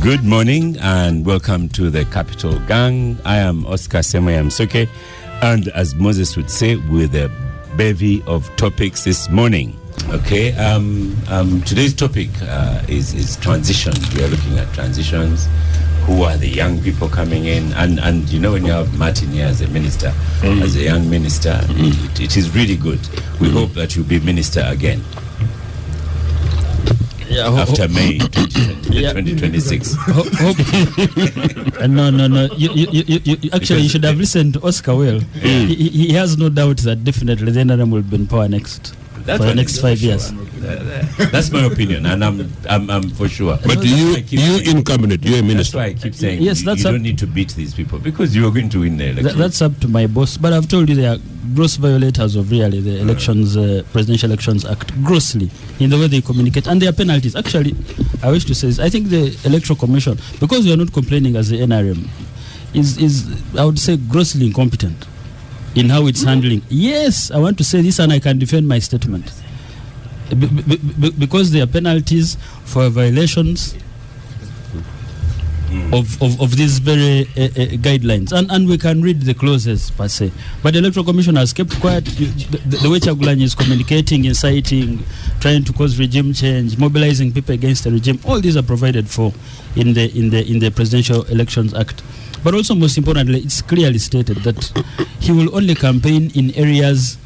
Good morning and welcome to the Capital Gang. I am Oscar Semoyamsoke, and as Moses would say, with a bevy of topics this morning. Okay, today's topic is transition. We are looking at transitions. Who are the young people coming in? And you know, when you have Martin here as a minister, as a young minister, it is really good. We hope that you'll be minister again. Yeah, after May 2026. No. You actually, you should have listened to Oscar well. He has no doubt that definitely the NRM will be in power next. For the next 5 years. That's my opinion, and I'm for sure. But you in cabinet, you're a minister. That's why I keep saying yes, you don't need to beat these people because you are going to win the election. That's up to my boss. But I've told you they are gross violators of really the elections, Presidential Elections Act, grossly in the way they communicate, and their penalties. Actually, I wish to say this, I think the Electoral Commission, because we are not complaining as the NRM, is I would say grossly incompetent in how it's handling. Yes, I want to say this and I can defend my statement. Because there are penalties for violations of these very guidelines. And we can read the clauses per se. But the Electoral Commission has kept quiet. The way Chagulanyi is communicating, inciting, trying to cause regime change, mobilizing people against the regime, all these are provided for in the Presidential Elections Act. But also, most importantly, it's clearly stated that he will only campaign in areas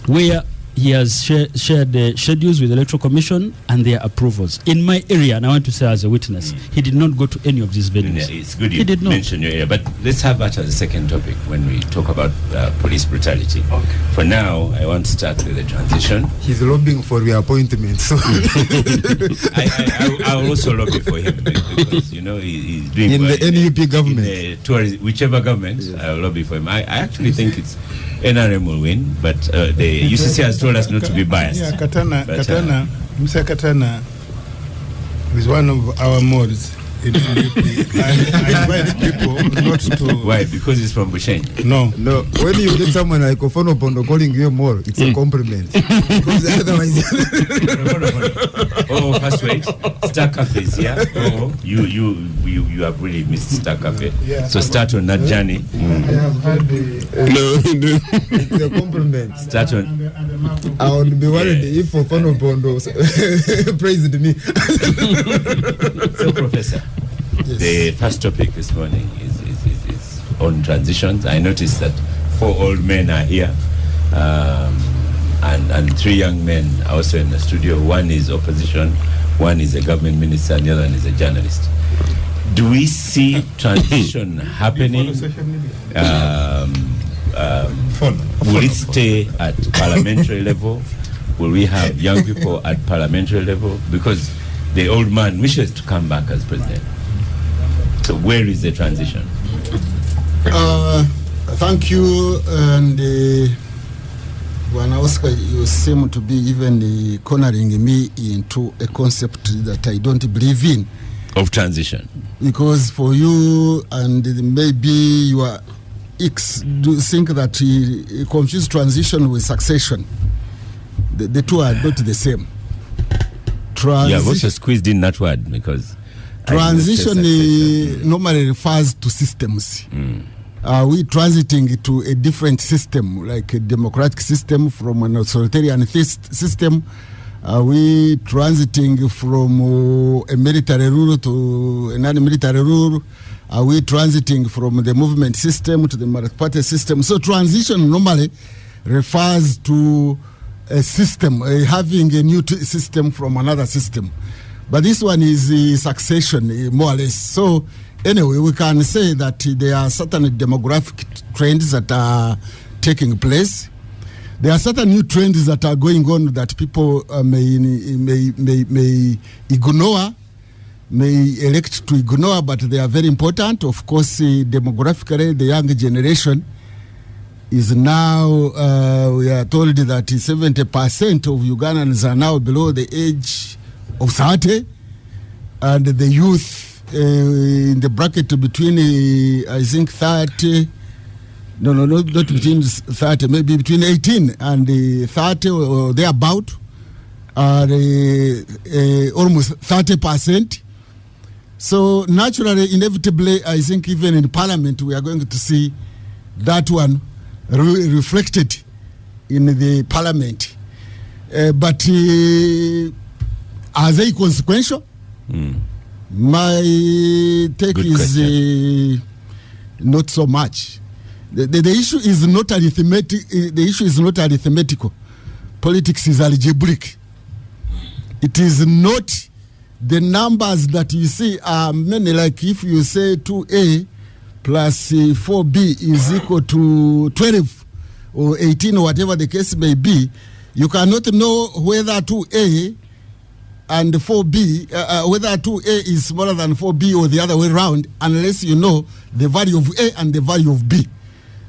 where he has shared the schedules with the Electoral Commission and their approvals. In my area, and I want to say as a witness, he did not go to any of these venues. It's good you mention your area, but let's have that as a second topic when we talk about police brutality. Okay. For now, I want to start with the transition. He's lobbying for reappointment. So I will also lobby for him because, you know, he's doing in well the NUP government. Whichever government, yes. I will lobby for him. I actually think it's NRM will win, but the UCC has told us not to be biased. Yeah, Mr. Katana is one of our mods. I invite people not to... Why? Because he's from Bushenyi? No. When you get someone like Ofono Pondo calling you more, it's a compliment. Because otherwise... First wait. Star Cafe is here. You have really missed Star Cafe. Yeah. So start on that journey. I have had the... It's a compliment. Start on... I would be worried if Ofono Pondo praised me. So, Professor, yes. The first topic this morning is on transitions. I noticed that 4 old men are here, and 3 young men also in the studio. One is opposition, one is a government minister, and the other one is a journalist. Do we see transition happening? Will it stay at parliamentary level? Will we have young people at parliamentary level? Because the old man wishes to come back as president. So where is the transition? Thank you. And when Oscar, you seem to be even cornering me into a concept that I don't believe in. Of transition? Because for you and maybe your ex do think that he confused transition with succession. The two are not the same. I've also squeezed in that word because transition normally refers to systems. We transiting to a different system, like a democratic system from an authoritarian system. We transiting from a military rule to a non-military rule. We transiting from the movement system to the multi-party system. So transition normally refers to a system, having a new system from another system. But this one is succession, more or less. So anyway, we can say that there are certain demographic trends that are taking place. There are certain new trends that are going on that people may ignore, may elect to ignore, but they are very important. Of course, demographically, the young generation is now, we are told that 70% of Ugandans are now below the age of 30, and the youth in the bracket between, I think, 30, not between 30, maybe between 18 and 30 or thereabout, are almost 30%. So naturally, inevitably, I think even in Parliament, we are going to see that one reflected in the Parliament. But are they consequential? My take Good is not so much. The issue is not arithmetic. The issue is not arithmetical. Politics is algebraic. It is not the numbers that you see are many. Like if you say 2A plus 4B is equal to 12 or 18 or whatever the case may be, you cannot know whether 2A and 4B, whether 2A is smaller than 4B or the other way around, unless you know the value of A and the value of B.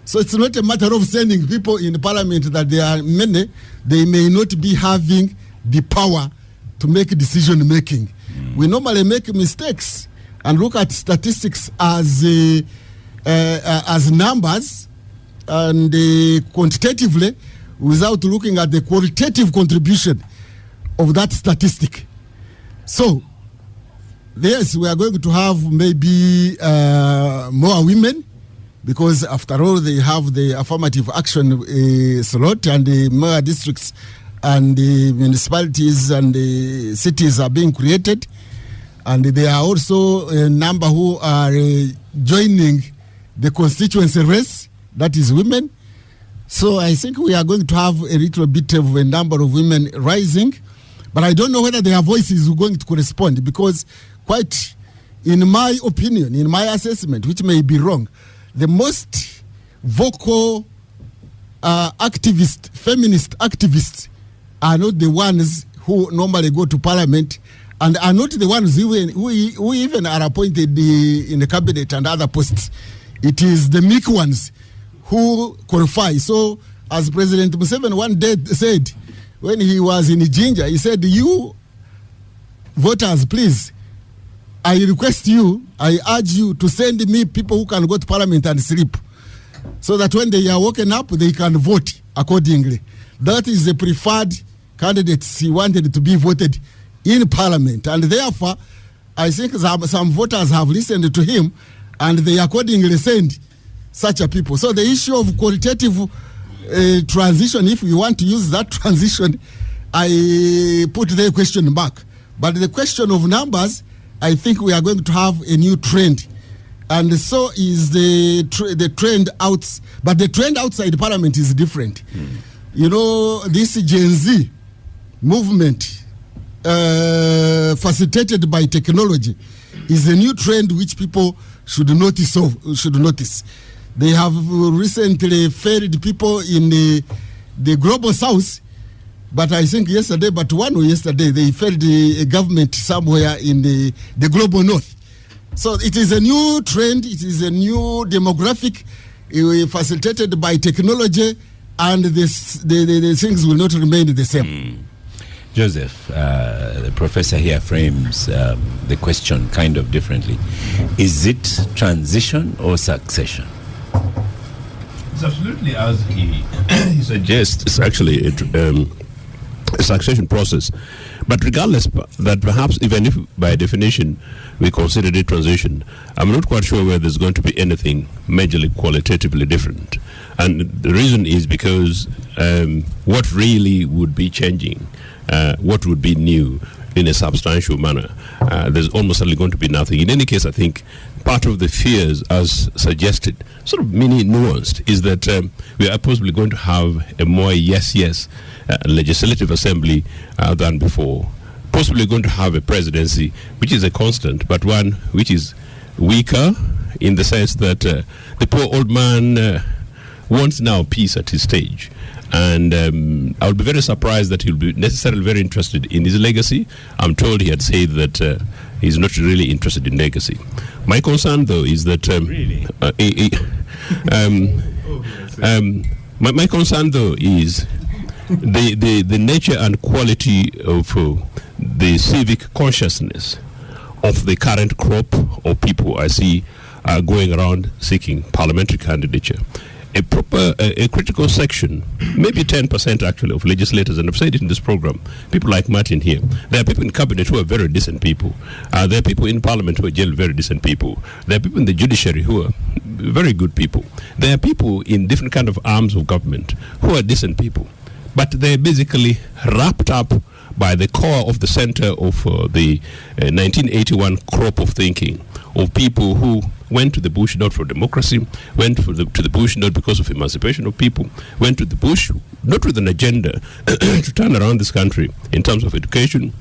So it's not a matter of sending people in Parliament that there are many. They may not be having the power to make decision making. We normally make mistakes and look at statistics as numbers and quantitatively without looking at the qualitative contribution of that statistic. So, yes, we are going to have maybe more women, because after all, they have the affirmative action slot, and the more districts and the municipalities and the cities are being created. And there are also a number who are joining the constituency race, that is women. So I think we are going to have a little bit of a number of women rising. But I don't know whether their voices are going to correspond, because quite, in my opinion, in my assessment, which may be wrong, the most vocal feminist activists are not the ones who normally go to Parliament, and are not the ones who even are appointed in the cabinet and other posts. It is the meek ones who qualify. So, as President Museveni one day said, when he was in Jinja, he said, you voters, please, I request you, I urge you to send me people who can go to Parliament and sleep, so that when they are woken up, they can vote accordingly. That is the preferred candidates he wanted to be voted in Parliament. And therefore, I think some voters have listened to him, and they accordingly send such a people. So the issue of qualitative transition, if we want to use that transition, I put the question mark. But the question of numbers, I think we are going to have a new trend. And so is the trend out. But the trend outside Parliament is different. You know, this Gen Z movement, facilitated by technology, is a new trend which people should notice. They have recently ferried people in the global south, but I think yesterday, they ferried a government somewhere in the global north. So it is a new trend, it is a new demographic facilitated by technology, and the things will not remain the same. Joseph, the professor here frames the question kind of differently. Is it transition or succession? It's absolutely as he suggests. It's actually a succession process. But regardless that perhaps, even if by definition we consider it transition, I'm not quite sure whether there's going to be anything majorly qualitatively different. And the reason is because what really would be changing, what would be new in a substantial manner, there's almost certainly going to be nothing. In any case, I think part of the fears, as suggested, sort of mini nuanced, is that we are possibly going to have a more yes legislative assembly than before. Possibly going to have a presidency which is a constant, but one which is weaker, in the sense that the poor old man wants now peace at his stage. And I would be very surprised that he'll be necessarily very interested in his legacy. I'm told he had said that he's not really interested in legacy. My concern, though, is that my concern, though, is the nature and quality of the civic consciousness of the current crop of people I see going around seeking parliamentary candidature. a critical section, maybe 10% actually of legislators, and I've said it in this program, people like Martin here. There are people in cabinet who are very decent people. There are people in parliament who are very decent people. There are people in the judiciary who are very good people. There are people in different kind of arms of government who are decent people. But they're basically wrapped up by the core of the center of the 1981 crop of thinking of people who went to the bush not for democracy, went to the bush not because of emancipation of people, went to the bush not with an agenda to turn around this country in terms of education,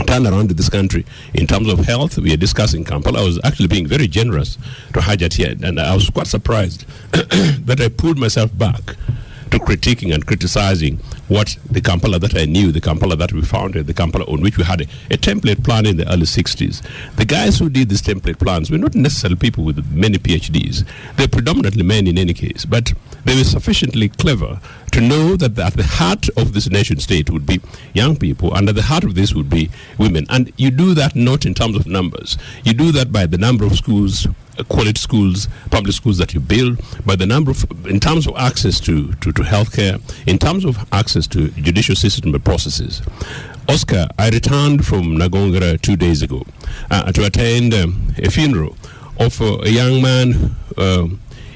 turn around this country in terms of health. We are discussing Kampala. I was actually being very generous to Hajat here, and I was quite surprised that I pulled myself back to critiquing and criticizing what the Kampala that I knew, the Kampala that we founded, the Kampala on which we had a template plan in the early 60s. The guys who did these template plans were not necessarily people with many PhDs. They're predominantly men in any case, but they were sufficiently clever to know that at the heart of this nation state would be young people, and at the heart of this would be women. And you do that not in terms of numbers. You do that by the number of schools, quality schools, public schools that you build, by the number of, in terms of access to healthcare, in terms of access to judicial system and processes. Oscar, I returned from Nagongera 2 days ago to attend a funeral of a young man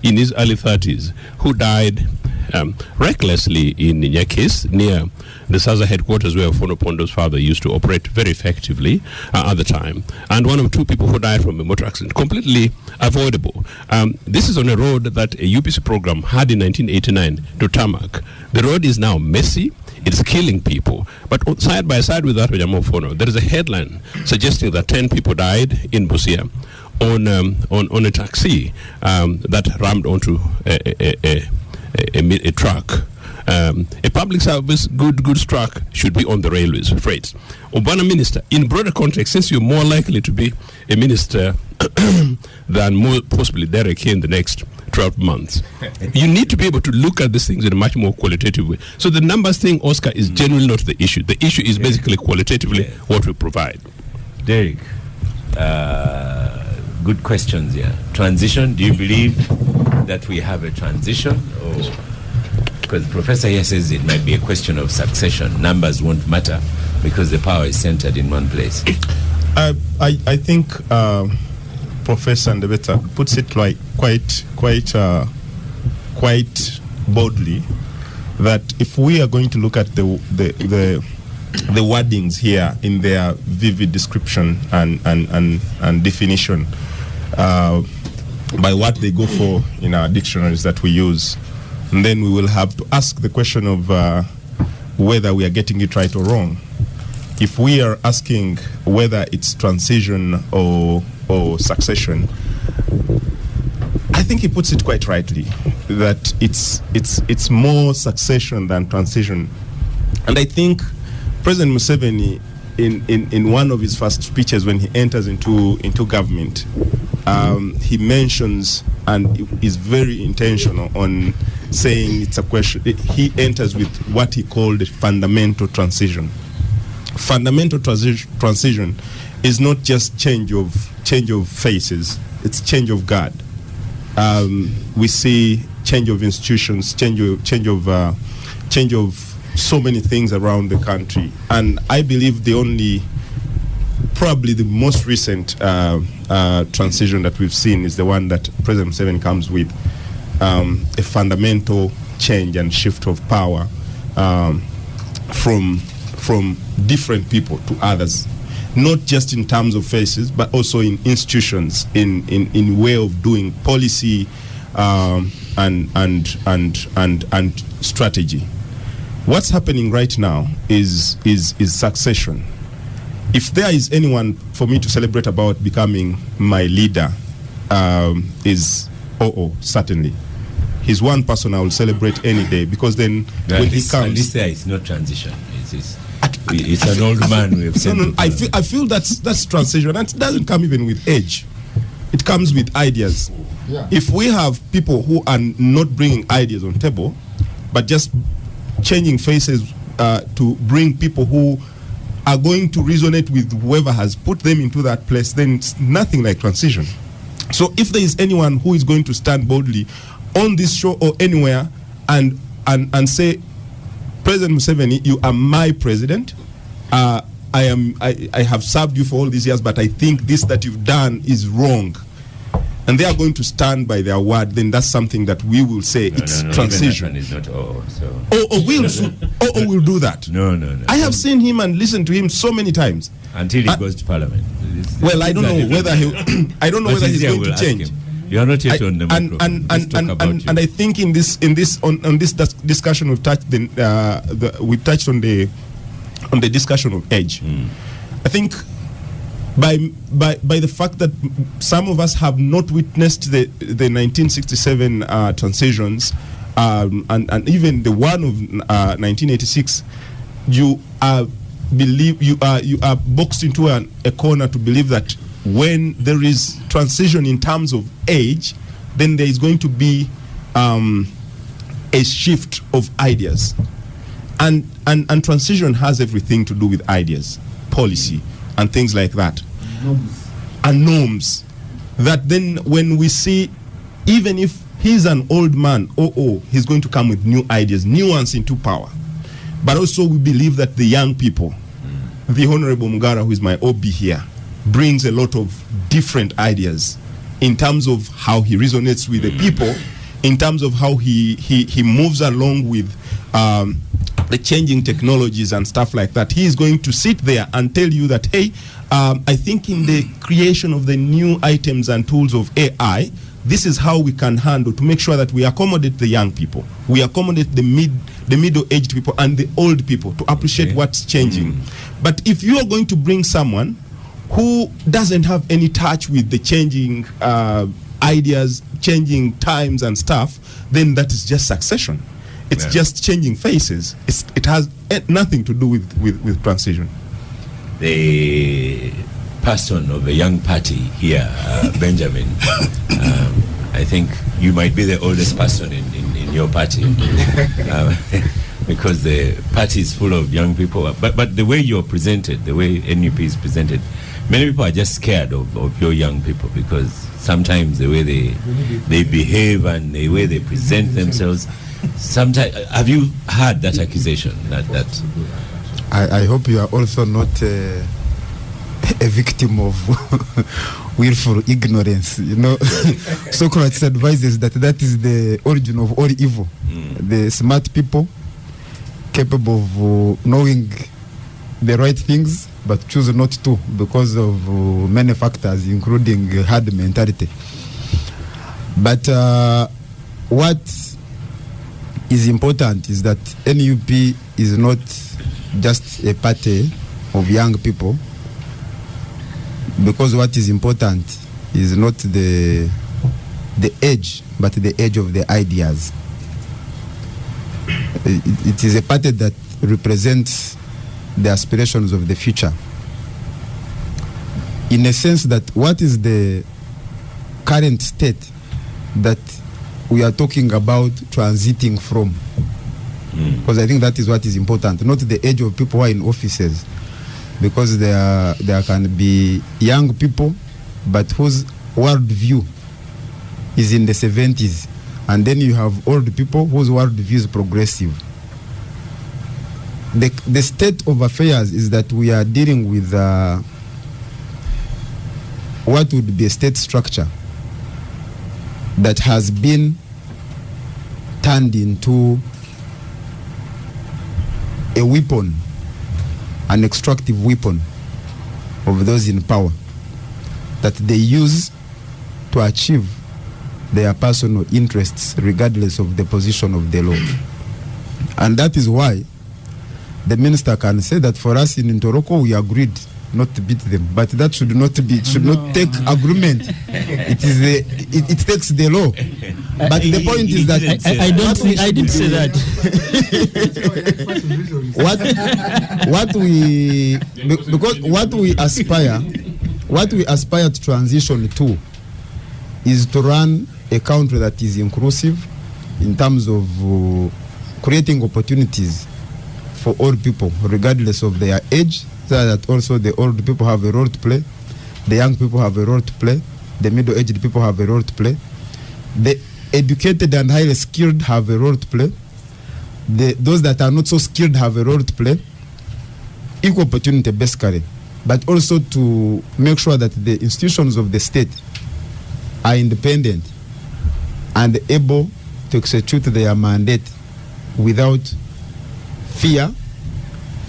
in his early 30s who died recklessly in Nyakis, near the Saza headquarters where Fono Pondo's father used to operate very effectively at the time. And one of two people who died from a motor accident, completely avoidable. This is on a road that a UPC program had in 1989 to tarmac. The road is now messy. It's killing people. But side by side with that, there is a headline suggesting that 10 people died in Busia on a taxi that rammed onto a truck. A public service goods truck should be on the railways, freight. Obana minister, in broader context, since you're more likely to be a minister than more possibly Derek here in the next 12 months, you need to be able to look at these things in a much more qualitative way. So the numbers thing, Oscar, is genuinely not the issue. The issue is basically qualitatively what we provide. Derek, good questions here. Transition, do you believe that we have a transition? Or because the professor here says it might be a question of succession. Numbers won't matter because the power is centered in one place. I think Professor Ndebeta puts it like quite boldly that if we are going to look at the wordings here in their vivid description and definition by what they go for in our dictionaries that we use, and then we will have to ask the question of whether we are getting it right or wrong. If we are asking whether it's transition or succession, I think he puts it quite rightly that it's more succession than transition. And I think President Museveni, in one of his first speeches when he enters into government, he mentions and is very intentional on saying it's a question. He enters with what he called a fundamental transition. Fundamental transition is not just change of faces; it's change of guard. We see change of institutions, change of so many things around the country, and I believe probably the most recent transition that we've seen is the one that President Museveni comes with, a fundamental change and shift of power from different people to others, not just in terms of faces, but also in institutions, in way of doing policy and strategy. What's happening right now is succession. If there is anyone for me to celebrate about becoming my leader, is certainly. He's one person I will celebrate any day, because then when he comes, at least there is no transition. It's an old man we have seen. No, I feel that's transition, and it doesn't come even with age. It comes with ideas. Yeah. If we have people who are not bringing ideas on table, but just changing faces to bring people who are going to resonate with whoever has put them into that place, then it's nothing like transition. So if there is anyone who is going to stand boldly on this show or anywhere and say, President Museveni, you are my president. I have served you for all these years, but I think this that you've done is wrong. And they are going to stand by their word, then that's something that we will say it's transition. Is not we'll do that. No. I have seen him and listened to him so many times. Until he goes to Parliament. Well, I don't know whether he. I don't know whether he's going to change. You are not yet on the microphone. And I think on this discussion we've touched on the discussion of age. I think by the fact that some of us have not witnessed the 1967 transitions and even the one of 1986, you are boxed into a corner to believe that when there is transition in terms of age, then there is going to be a shift of ideas, and transition has everything to do with ideas, policy, and things like that, norms. That then when we see, even if he's an old man, he's going to come with new ideas, nuance into power. But also we believe that the young people, the Honorable Mugara, who is my OB here, brings a lot of different ideas in terms of how he resonates with the people, in terms of how he moves along with the changing technologies and stuff like that. He is going to sit there and tell you that, hey, I think in the creation of the new items and tools of AI, this is how we can handle to make sure that we accommodate the young people, we accommodate the middle-aged people and the old people to appreciate what's changing. But if you are going to bring someone who doesn't have any touch with the changing ideas, changing times and stuff, then that is just succession. It's just changing faces. It has nothing to do with transition. The person of a young party here, Benjamin, I think you might be the oldest person in your party because the party is full of young people. But the way you're presented, the way NUP is presented, many people are just scared of your young people because sometimes the way they behave and the way they present themselves. Sometimes, have you heard that accusation? That I hope you are also not a victim of willful ignorance. You know, Socrates advises that is the origin of all evil. The smart people capable of knowing the right things but choose not to because of many factors, including hard mentality. But what is important is that NUP is not just a party of young people, because what is important is not the age, but the age of the ideas. It is a party that represents the aspirations of the future. In a sense that what is the current state that we are talking about transiting from? Because I think that is what is important, not the age of people who are in offices, because there can be young people but whose worldview is in the 70s, and then you have old people whose worldview is progressive. The state of affairs is that we are dealing with what would be a state structure that has been turned into a weapon, an extractive weapon of those in power that they use to achieve their personal interests regardless of the position of the law. And that is why the minister can say that for us in Ntoroko we agreed not to beat them, but that should not take agreement. It takes the law. But the point is that I didn't say that. what we aspire to transition to is to run a country that is inclusive in terms of creating opportunities for all people, regardless of their age, so that also the old people have a role to play, the young people have a role to play, the middle-aged people have a role to play. educated and highly skilled have a role to play. Those that are not so skilled have a role to play. Equal opportunity basically, but also to make sure that the institutions of the state are independent and able to execute their mandate without fear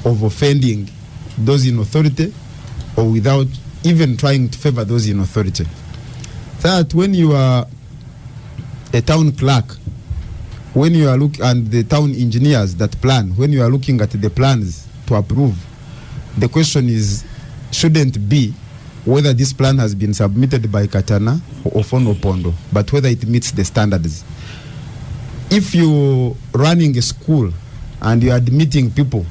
of offending those in authority or without even trying to favor those in authority. That when you are a town clerk, when you are looking and the town engineers that plan, when you are looking at the plans to approve, the question is shouldn't be whether this plan has been submitted by Katana or Fono Pondo, but whether it meets the standards. If you're running a school and you're admitting people,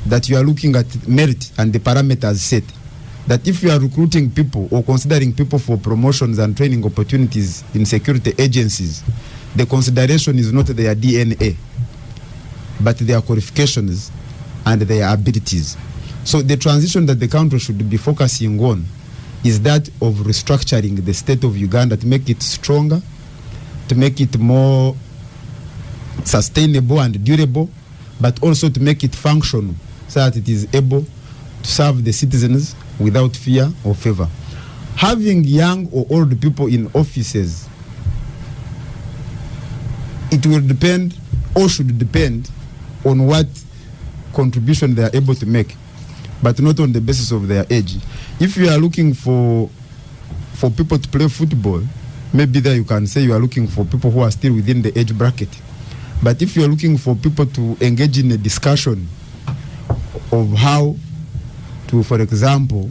that you are looking at merit and the parameters set, that if you are recruiting people or considering people for promotions and training opportunities in security agencies, the consideration is not their DNA, but their qualifications and their abilities. So the transition that the country should be focusing on is that of restructuring the state of Uganda to make it stronger, to make it more sustainable and durable, but also to make it functional so that it is able to serve the citizens without fear or favor. Having young or old people in offices, it will depend or should depend on what contribution they are able to make, but not on the basis of their age. If you are looking for people to play football, maybe there you can say you are looking for people who are still within the age bracket. But if you are looking for people to engage in a discussion of how to, for example,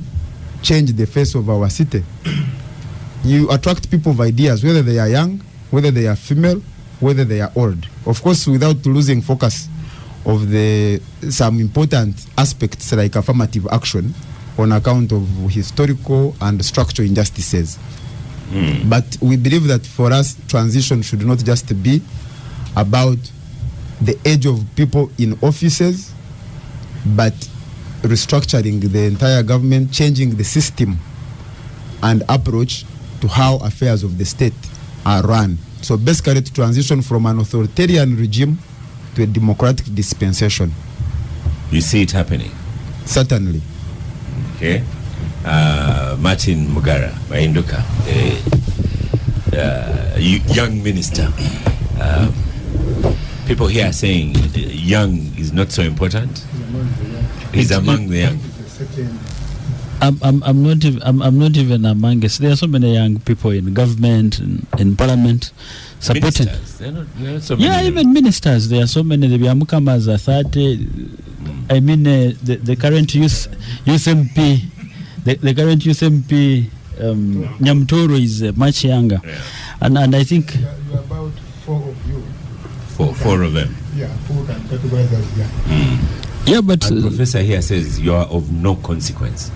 change the face of our city, you attract people of ideas, whether they are young, whether they are female, whether they are old. Of course, without losing focus of some important aspects like affirmative action on account of historical and structural injustices. But we believe that for us, transition should not just be about the age of people in offices, but restructuring the entire government, changing the system and approach to how affairs of the state are run. So basically to transition from an authoritarian regime to a democratic dispensation. You see it happening? Certainly. Okay. Martin Mugara, Mainduka, young minister. People here are saying young is not so important. He's among the young. I'm not even amongst. There are so many young people in government, in parliament, supporting. They're not so many. Yeah, even ministers. There are so many. The Biamukamas are 30. I mean, the current youth MP, the current youth MP, Nyamtoro is much younger, Yeah. and I think You are about 4 of you. Four of them. Yeah, 4 can categorize as young. yeah, but And Professor here says you are of no consequence.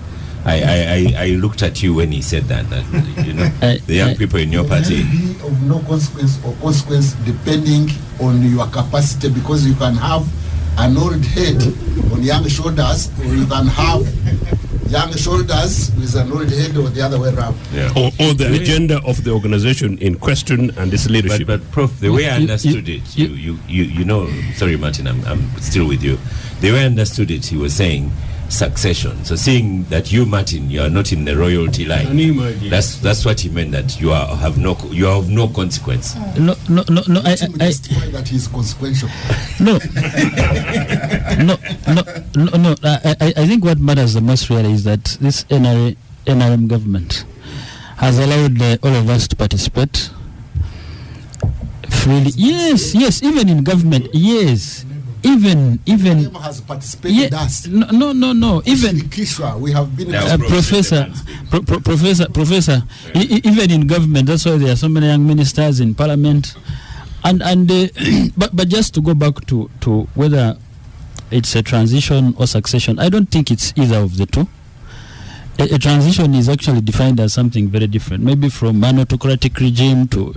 I looked at you when he said that you know the young people in your party. Be of no consequence or consequence depending on your capacity, because you can have an old head on young shoulders, or you can have young shoulders with an old head, or the other way around. Yeah. Or the agenda of the organization in question and its leadership. But Prof, the way I understood it, you know, sorry Martin, I'm still with you. The way I understood it, he was saying succession. So seeing that you, Martin, you are not in the royalty line, that's what he meant, that you are of no consequence. no. Justify that he is consequential. No. I think what matters the most really is that this NRM government has allowed all of us to participate freely. Yes, even in government, yes. Even has participated us. No. Even Kishwa, we have been Professor, even in government, that's why there are so many young ministers in parliament, and but just to go back to whether it's a transition or succession, I don't think it's either of the two. A transition is actually defined as something very different, maybe from an autocratic regime to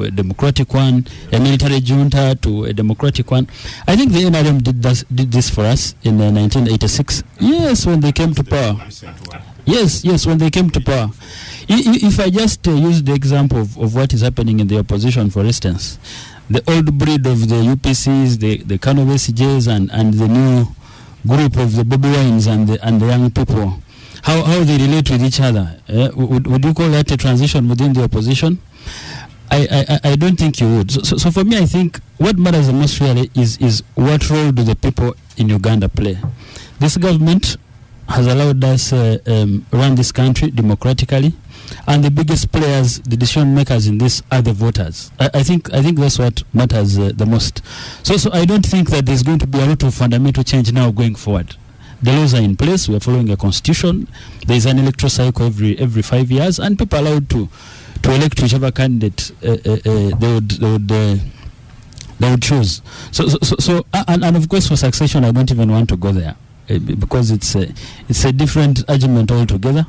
a democratic one, a military junta to a democratic one. I think the NRM did this for us in 1986. Yes, when they came to power. Yes, when they came to power. If I just use the example of what is happening in the opposition, for instance, the old breed of the UPCs, the Kano SJs, and the new group of the Bobby Wines and the young people, how they relate with each other. Would you call that a transition within the opposition? I don't think you would. So for me, I think what matters the most really is what role do the people in Uganda play. This government has allowed us run this country democratically, and the biggest players, the decision makers in this, are the voters. I think that's what matters the most. So I don't think that there's going to be a lot of fundamental change now going forward. The laws are in place. We are following a constitution. There is an electoral cycle every 5 years, and people are allowed to elect whichever candidate they would choose. So and of course for succession, I don't even want to go there because it's a different argument altogether.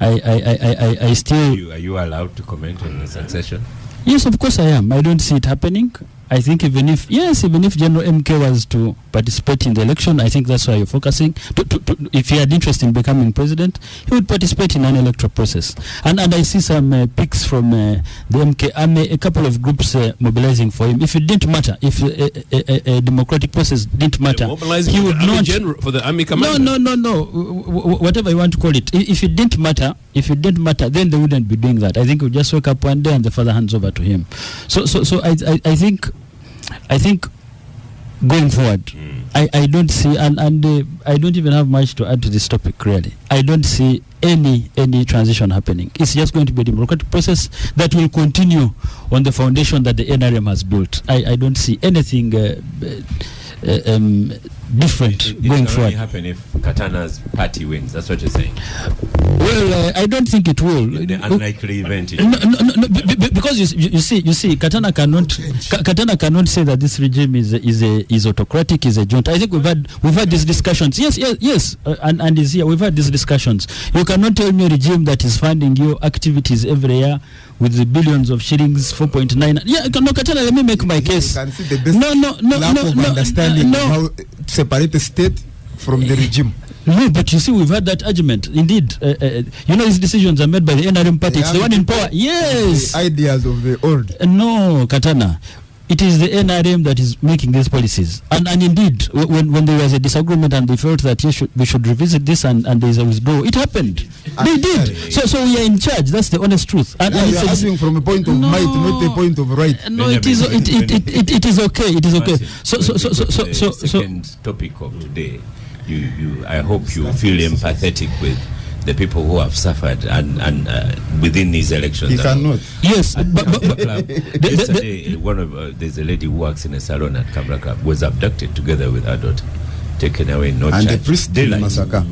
I still. Are you allowed to comment on the succession? Yes, of course I am. I don't see it happening. I think even if General MK was to participate in the election, I think that's why you're focusing. If he had interest in becoming president, he would participate in an electoral process. And I see some pics from the MK army, a couple of groups mobilizing for him. If it didn't matter, if a democratic process didn't matter, he would not. For the army commander? No. Whatever you want to call it. If it didn't matter, then they wouldn't be doing that. I think we'll just wake up one day and the father hands over to him. So I think going forward, I don't see, and I don't even have much to add to this topic, really. I don't see any transition happening. It's just going to be a democratic process that will continue on the foundation that the NRM has built. I don't see anything different going forward. It will only happen if Katana's party wins. That's what you're saying. Well, I don't think it will. In the unlikely event. No, because you see, Katana cannot say that this regime is autocratic, is a junta. I think we've had these discussions. Yes, and is here. We've had these discussions. You cannot tell me a regime that is funding your activities every year with the billions of shillings, 4.9. Yeah, no, Katana, let me make my case. You can see the best lack of understanding how to separate the state from the regime. No, but you see, we've had that argument. Indeed, these decisions are made by the NRM party. It's the one in power. Yes. The ideas of the old. No, Katana. It is the NRM that is making these policies. And indeed, when there was a disagreement and they felt that we should revisit this and there is a withdrawal, it happened. They did. So we are in charge. That's the honest truth. And you are asking from a point of might, not a point of right. No, it is okay. It is okay. So second topic of today. I hope you feel empathetic with the people who have suffered and within these elections. He cannot. Yes, but yesterday, there's a lady who works in a salon at Kabra Club, was abducted together with her daughter, taken away, no charge. And the priest massacre.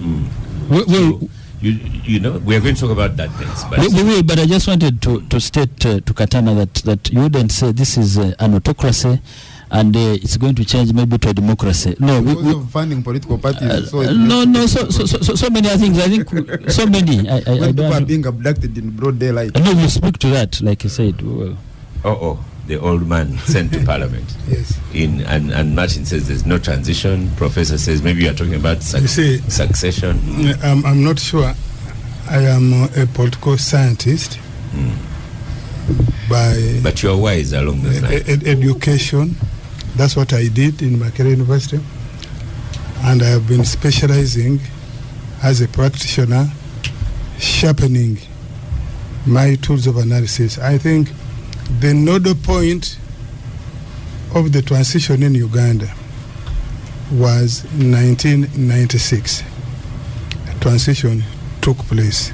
Well, we are going to talk about that next. But we will, but I just wanted to state to Katana that you wouldn't say this is an autocracy and it's going to change maybe to a democracy. No, because of funding political parties. So many things. I think so many. When people are being abducted in broad daylight. No, we'll speak to that, like you said. The old man sent to Parliament. Yes. And Martin says there's no transition. Professor says maybe you're talking about succession. I'm not sure. I am a political scientist. But you're wise along those lines. Education. That's what I did in Makerere University. And I have been specializing as a practitioner, sharpening my tools of analysis. I think the nodal point of the transition in Uganda was 1996. A transition took place.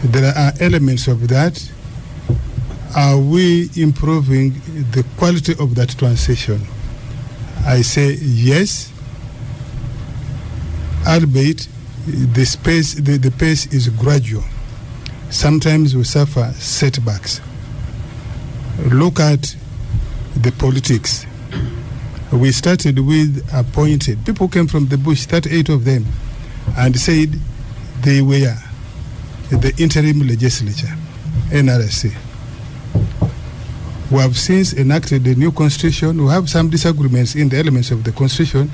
There are elements of that. Are we improving the quality of that transition? I say yes, albeit the pace is gradual. Sometimes we suffer setbacks. Look at the politics. We started with appointed. People came from the bush, 38 of them, and said they were the interim legislature, NRC. We have since enacted the new constitution. We have some disagreements in the elements of the constitution,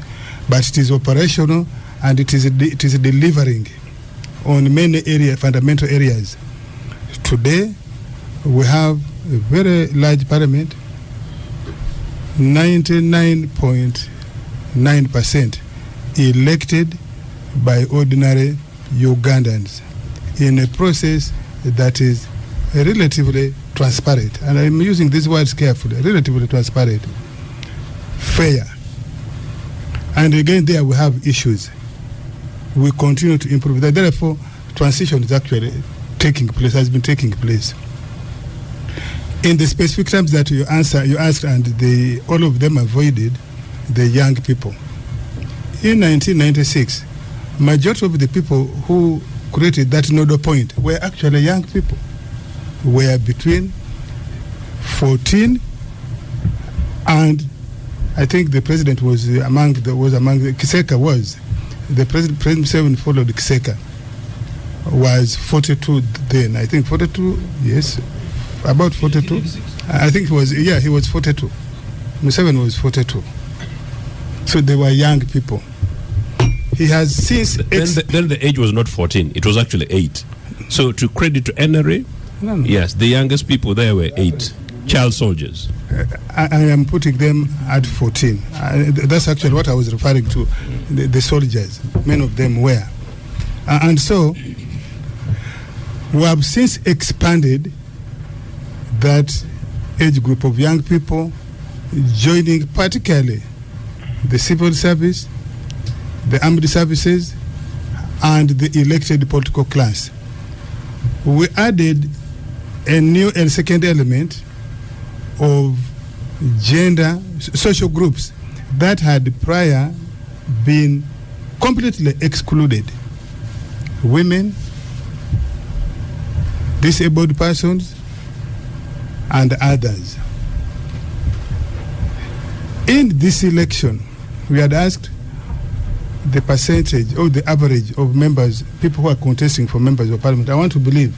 but it is operational and it is delivering on many fundamental areas. Today, we have a very large parliament, 99.9% elected by ordinary Ugandans in a process that is relatively transparent. And I'm using these words carefully, relatively transparent, fair. And again, there we have issues. We continue to improve that. Therefore, transition is actually taking place, has been taking place. In the specific terms that you asked, and all of them avoided the young people. In 1996, majority of the people who created that nodal point were actually young people. Were between 14 and I think the president was among the Kiseka was the president 7 followed Kiseka was 42 then. I think 42, yes, about 42. I think he was 42. Museveni was 42. So they were young people. He has since then the age was not 14, it was actually 8. So to credit to NRA, no. Yes, the youngest people there were 8 child soldiers. I am putting them at 14. That's actually what I was referring to. The soldiers, many of them were. And so we have since expanded that age group of young people, joining particularly the civil service, the armed services, and the elected political class. We added a new and second element of gender social groups that had prior been completely excluded. Women, disabled persons, and others. In this election, we had asked the percentage or the average of members, people who are contesting for members of parliament. I want to believe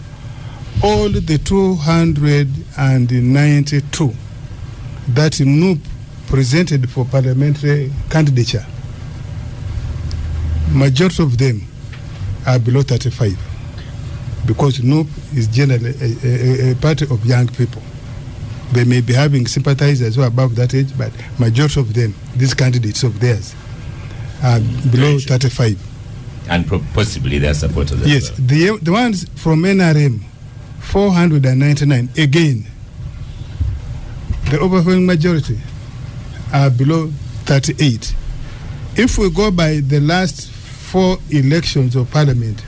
all the 292 that NUP presented for parliamentary candidature, majority of them are below 35, because NUP is generally a party of young people. They may be having sympathizers who are above that age, but majority of them, these candidates of theirs, are below 35. And possibly their supporters as yes, well. The ones from NRM, 499, again, the overwhelming majority are below 38. If we go by the last 4 elections of parliament,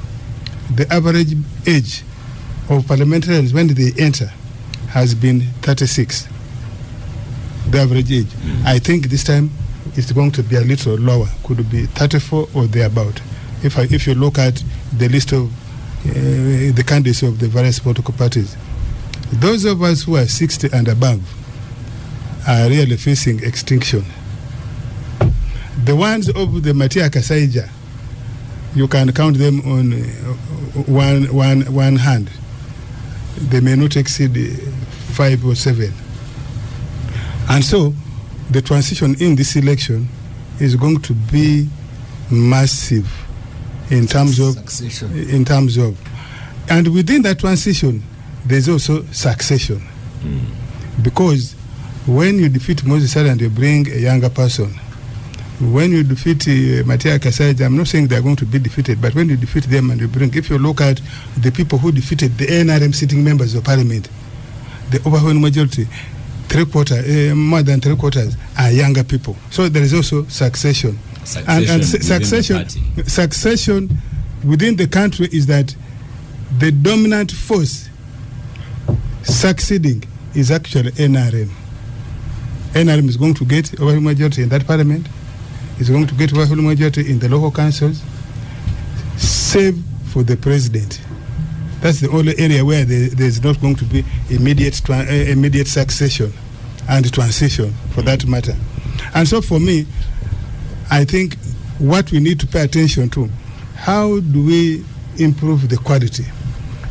the average age of parliamentarians when they enter has been 36, the average age. I think this time it's going to be a little lower, could be 34 or thereabout. If you look at the list of the candidates of the various political parties, those of us who are 60 and above are really facing extinction. The ones of the Matia Kasaija, you can count them on one hand. They may not exceed 5 or 7. And so the transition in this election is going to be massive in terms of succession. And within that transition there's also succession. Because when you defeat Moses and you bring a younger person, when you defeat Matia Kasaija, I'm not saying they're going to be defeated, but when you defeat them and you bring, if you look at the people who defeated the NRM sitting members of parliament, the overwhelming majority, more than three quarters are younger people. So there is also succession. Succession within the country is that the dominant force succeeding is actually NRM. NRM is going to get overwhelming majority in that parliament, is going to get overwhelming majority in the local councils, save for the president. That's the only area where there's not going to be immediate succession and transition, for that matter. And so for me, I think what we need to pay attention to, how do we improve the quality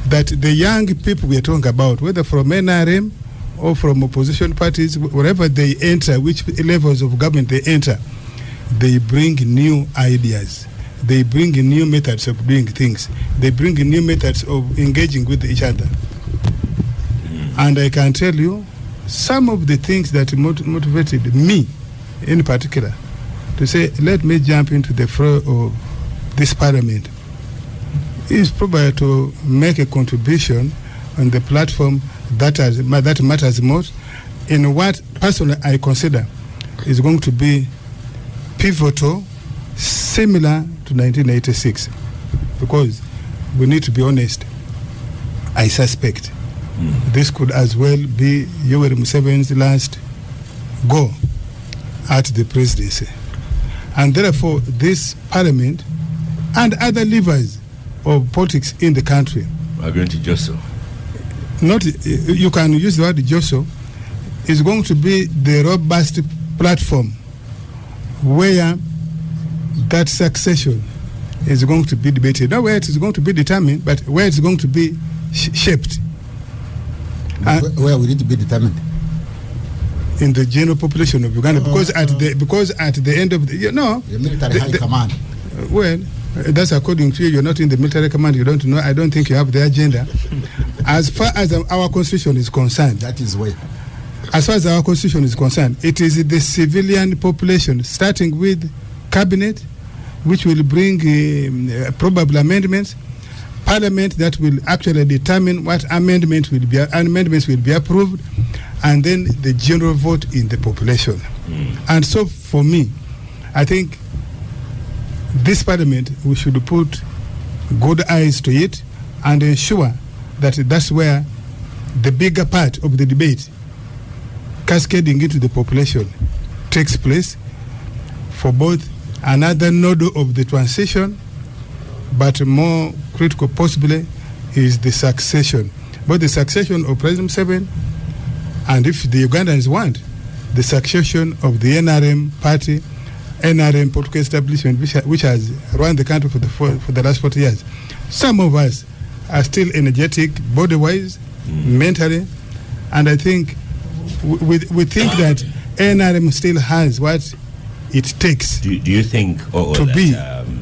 that the young people we are talking about, whether from NRM or from opposition parties, wherever they enter, which levels of government they enter, they bring new ideas. They bring new methods of doing things. They bring new methods of engaging with each other. And I can tell you some of the things that motivated me in particular to say, let me jump into the fray of this parliament, is probably to make a contribution on the platform that matters most in what personally I consider is going to be pivotal, similar to 1986. Because we need to be honest, I suspect this could as well be Yoweri Museveni's last go at the presidency. And therefore, this parliament and other levers of politics in the country are going to jostle. Not, you can use the word jostle, is going to be the robust platform where that succession is going to be debated. Not where it is going to be determined, but where it's going to be shaped. Where will it be determined? In the general population of Uganda, because at the end of the the military high command. Well, that's according to you. You're not in the military command. You don't know. I don't think you have the agenda. As far as our constitution is concerned, that is where. As far as our constitution is concerned, it is the civilian population, starting with cabinet, which will bring probable amendments, parliament that will actually determine what amendments will be approved, and then the general vote in the population. And so for me, I think this parliament, we should put good eyes to it and ensure that that's where the bigger part of the debate cascading into the population takes place, for both another node of the transition, but more critical possibly is the succession. Both the succession of President Museveni, and if the Ugandans want, the succession of the NRM party, NRM political establishment, which has run the country for the last 40 years. Some of us are still energetic, body-wise, mentally, and I think we think that NRM still has what it takes do you think to be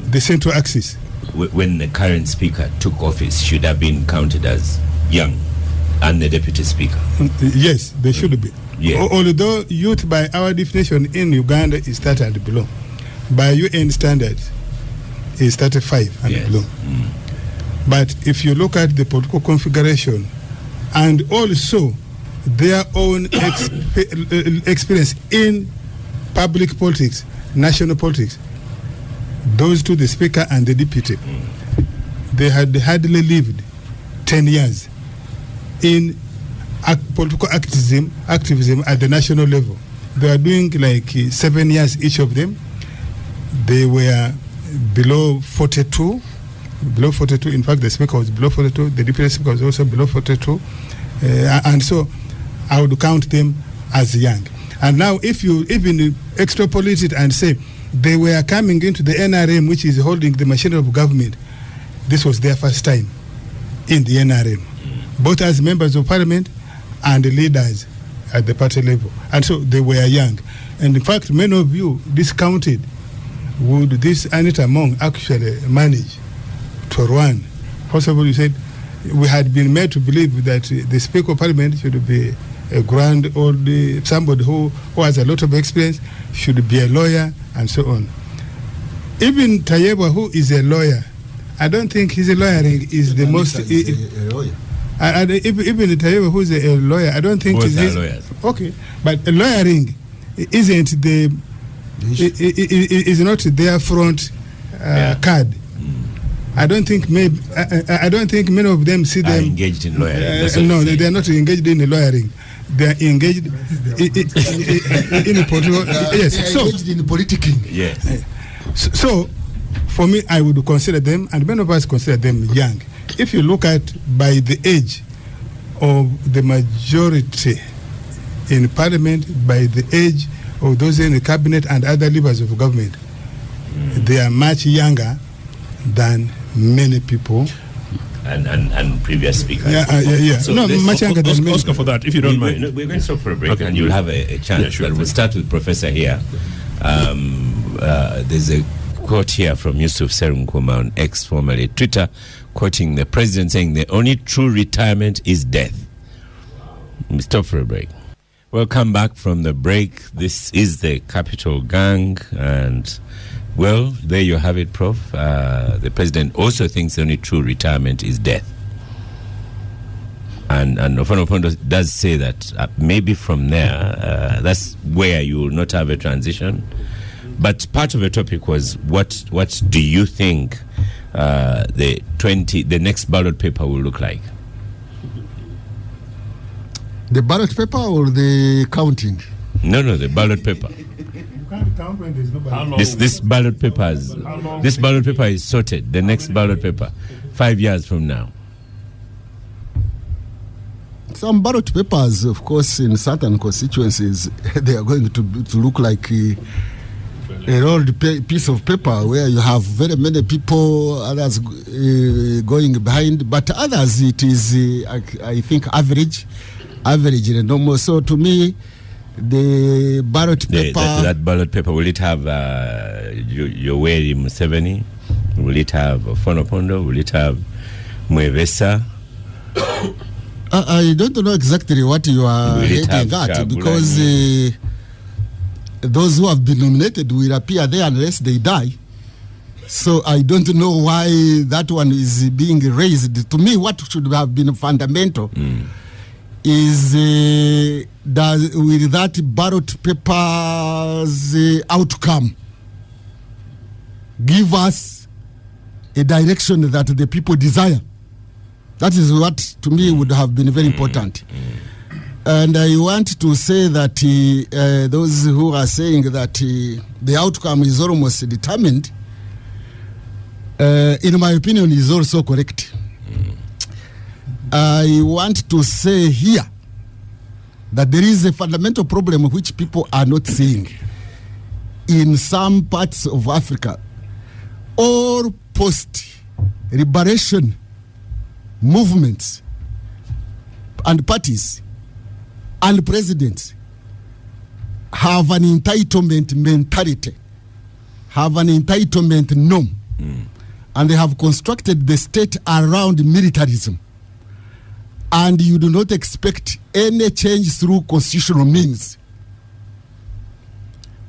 the central axis. When the current speaker took office, should have been counted as young, and the deputy speaker? Yes, they should be. Yeah. Although youth by our definition in Uganda is 30 and below, by UN standards is 35 and below. But if you look at the political configuration and also their own experience in public politics, national politics, those two, the speaker and the deputy, they had hardly lived 10 years in political activism at the national level. They are doing like 7 years each of them. They were below 42. In fact, the speaker was below 42. The deputy speaker was also below 42. And so I would count them as young. And now if you even extrapolate it and say they were coming into the NRM, which is holding the machinery of government, this was their first time in the NRM, both as members of parliament and leaders at the party level. And so they were young. And in fact, many of you discounted, would this Anita Mong actually manage to run? First of all, you said we had been made to believe that the Speaker of Parliament should be a grand old, somebody who has a lot of experience, should be a lawyer, and so on. Even Tayebwa, who is a lawyer, I don't think his lawyering is the most... And even Tayebwa, who is a lawyer, I don't think... Both are lawyers. Okay, but lawyering isn't the... is not their front card. I don't think many of them see them engaged in lawyering. No, they are not engaged in lawyering. They are engaged in political. Yes, engaged in politicking. Yes. So, for me, I would consider them, and many of us consider them young. If you look at by the age of the majority in parliament, by the age of those in the cabinet and other levers of government, they are much younger than many people. And previous speakers. Yeah. So no, much younger than many. Oscar, for that, if you don't mind. We're going to stop for a break, Okay. and you'll have a chance. Yeah, sure. But we'll start with Professor here. There's a quote here from Yusuf Serunkuma on X, formerly Twitter, quoting the president saying the only true retirement is death. We stop for a break. Welcome back from the break. This is the Capital Gang, and well, there you have it, Prof. The president also thinks the only true retirement is death. And Ofonopondo does say that maybe from there, that's where you will not have a transition. But part of the topic was what do you think the next ballot paper will look like? The ballot paper or the counting? No, the ballot paper. You can't count when there's no ballot. This ballot paper is sorted. The next ballot paper, 5 years from now. Some ballot papers, of course, in certain constituencies, they are going to look like a rolled piece of paper where you have very many people, others going behind, but others it is, I think, average and normal. So to me, the ballot paper... That ballot paper, will it have Yoweri Museveni? Will it have Ofonopondo? Will it have Mwevesa? I don't know exactly what you are heading at, because those who have been nominated will appear there unless they die. So I don't know why that one is being raised. To me, what should have been fundamental is will that ballot paper's outcome give us a direction that the people desire? That is what, to me, would have been very important. And I want to say that those who are saying that the outcome is almost determined, in my opinion, is also correct. I want to say here that there is a fundamental problem which people are not seeing. In some parts of Africa, all post-liberation movements and parties and presidents have an entitlement mentality, have an entitlement norm, and they have constructed the state around militarism. And you do not expect any change through constitutional means.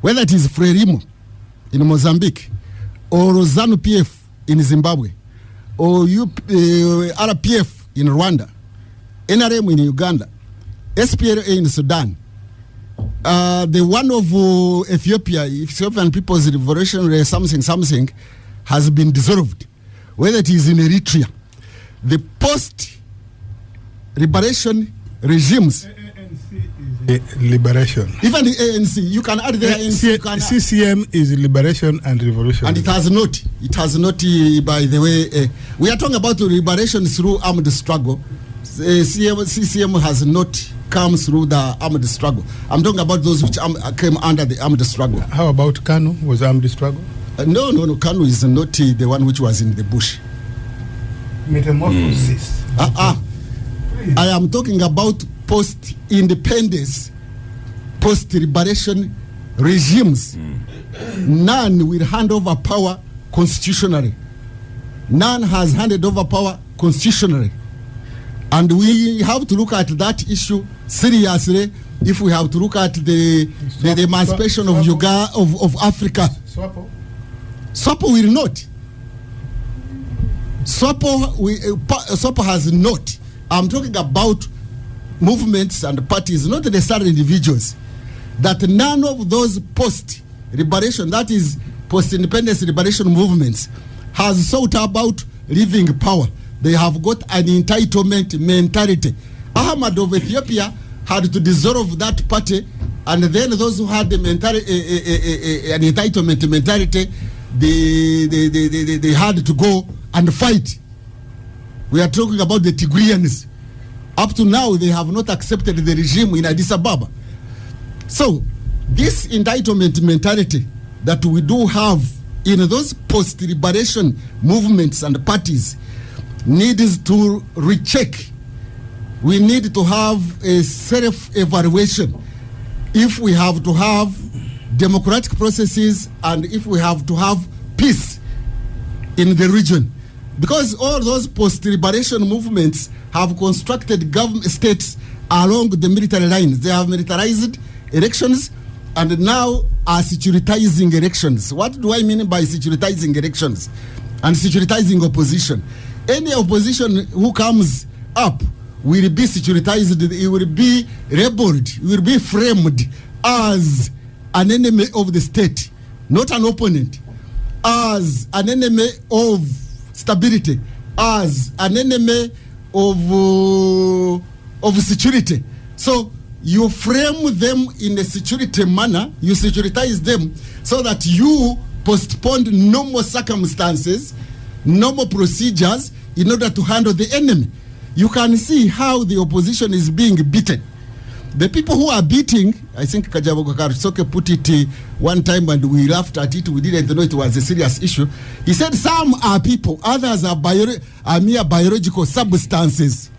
Whether it is Frelimo in Mozambique, or ZANU-PF in Zimbabwe, or RPF in Rwanda, NRM in Uganda, SPLA in Sudan, the one of Ethiopian People's Revolutionary something has been dissolved, whether it is in Eritrea. The post-liberation regimes, liberation. Even the ANC, you can add the ANC. CCM is liberation and revolution. And it has not, by the way, we are talking about liberation through armed struggle. CCM has not come through the armed struggle. I'm talking about those which came under the armed struggle. How about Kanu? Was armed struggle? No, Kanu is not the one which was in the bush. Metamorphosis. I am talking about post-independence, post-liberation regimes. None will hand over power constitutionally. None has handed over power constitutionally. And we have to look at that issue seriously if we have to look at the emancipation of Uganda, of Africa. SWAPO will not. SWAPO has not. I'm talking about movements and parties, not necessarily individuals, that none of those post-liberation, that is post-independence liberation movements, has sought about leaving power. They have got an entitlement mentality. Ahmad of Ethiopia had to dissolve that party, and then those who had the an entitlement mentality, they had to go and fight. We are talking about the Tigrayans. Up to now, they have not accepted the regime in Addis Ababa. So, this entitlement mentality that we do have in those post-liberation movements and parties needs to recheck. We need to have a self-evaluation if we have to have democratic processes and if we have to have peace in the region. Because all those post-liberation movements have constructed government states along the military lines. They have militarized elections and now are securitizing elections. What do I mean by securitizing elections and securitizing opposition? Any opposition who comes up will be securitized, it will be labeled, it will be framed as an enemy of the state, not an opponent, as an enemy of stability, as an enemy of security. So you frame them in a security manner, you securitize them so that you postpone normal circumstances, normal procedures in order to handle the enemy. You can see how the opposition is being beaten. The people who are beating, I think Kajabogo Karusoke put it one time and we laughed at it, we didn't know it was a serious issue. He said some are people, others are mere biological substances.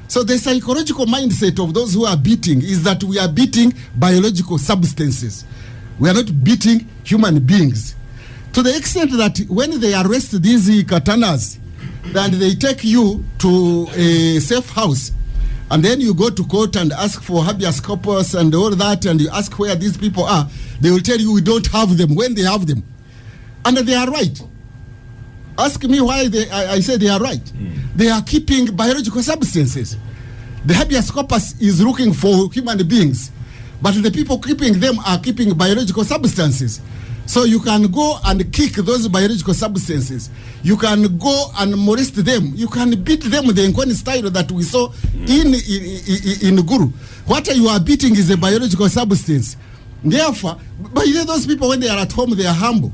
So the psychological mindset of those who are beating is that we are beating biological substances. We are not beating human beings. To the extent that when they arrest these katanas, and they take you to a safe house, and then you go to court and ask for habeas corpus and all that, and you ask where these people are, they will tell you we don't have them when they have them. And they are right. Ask me why I say they are right. They are keeping biological substances. The habeas corpus is looking for human beings, but the people keeping them are keeping biological substances. So you can go and kick those biological substances. You can go and molest them. You can beat them the Nkoni style that we saw in Guru. What you are beating is a biological substance. Therefore, but those people, when they are at home, they are humble.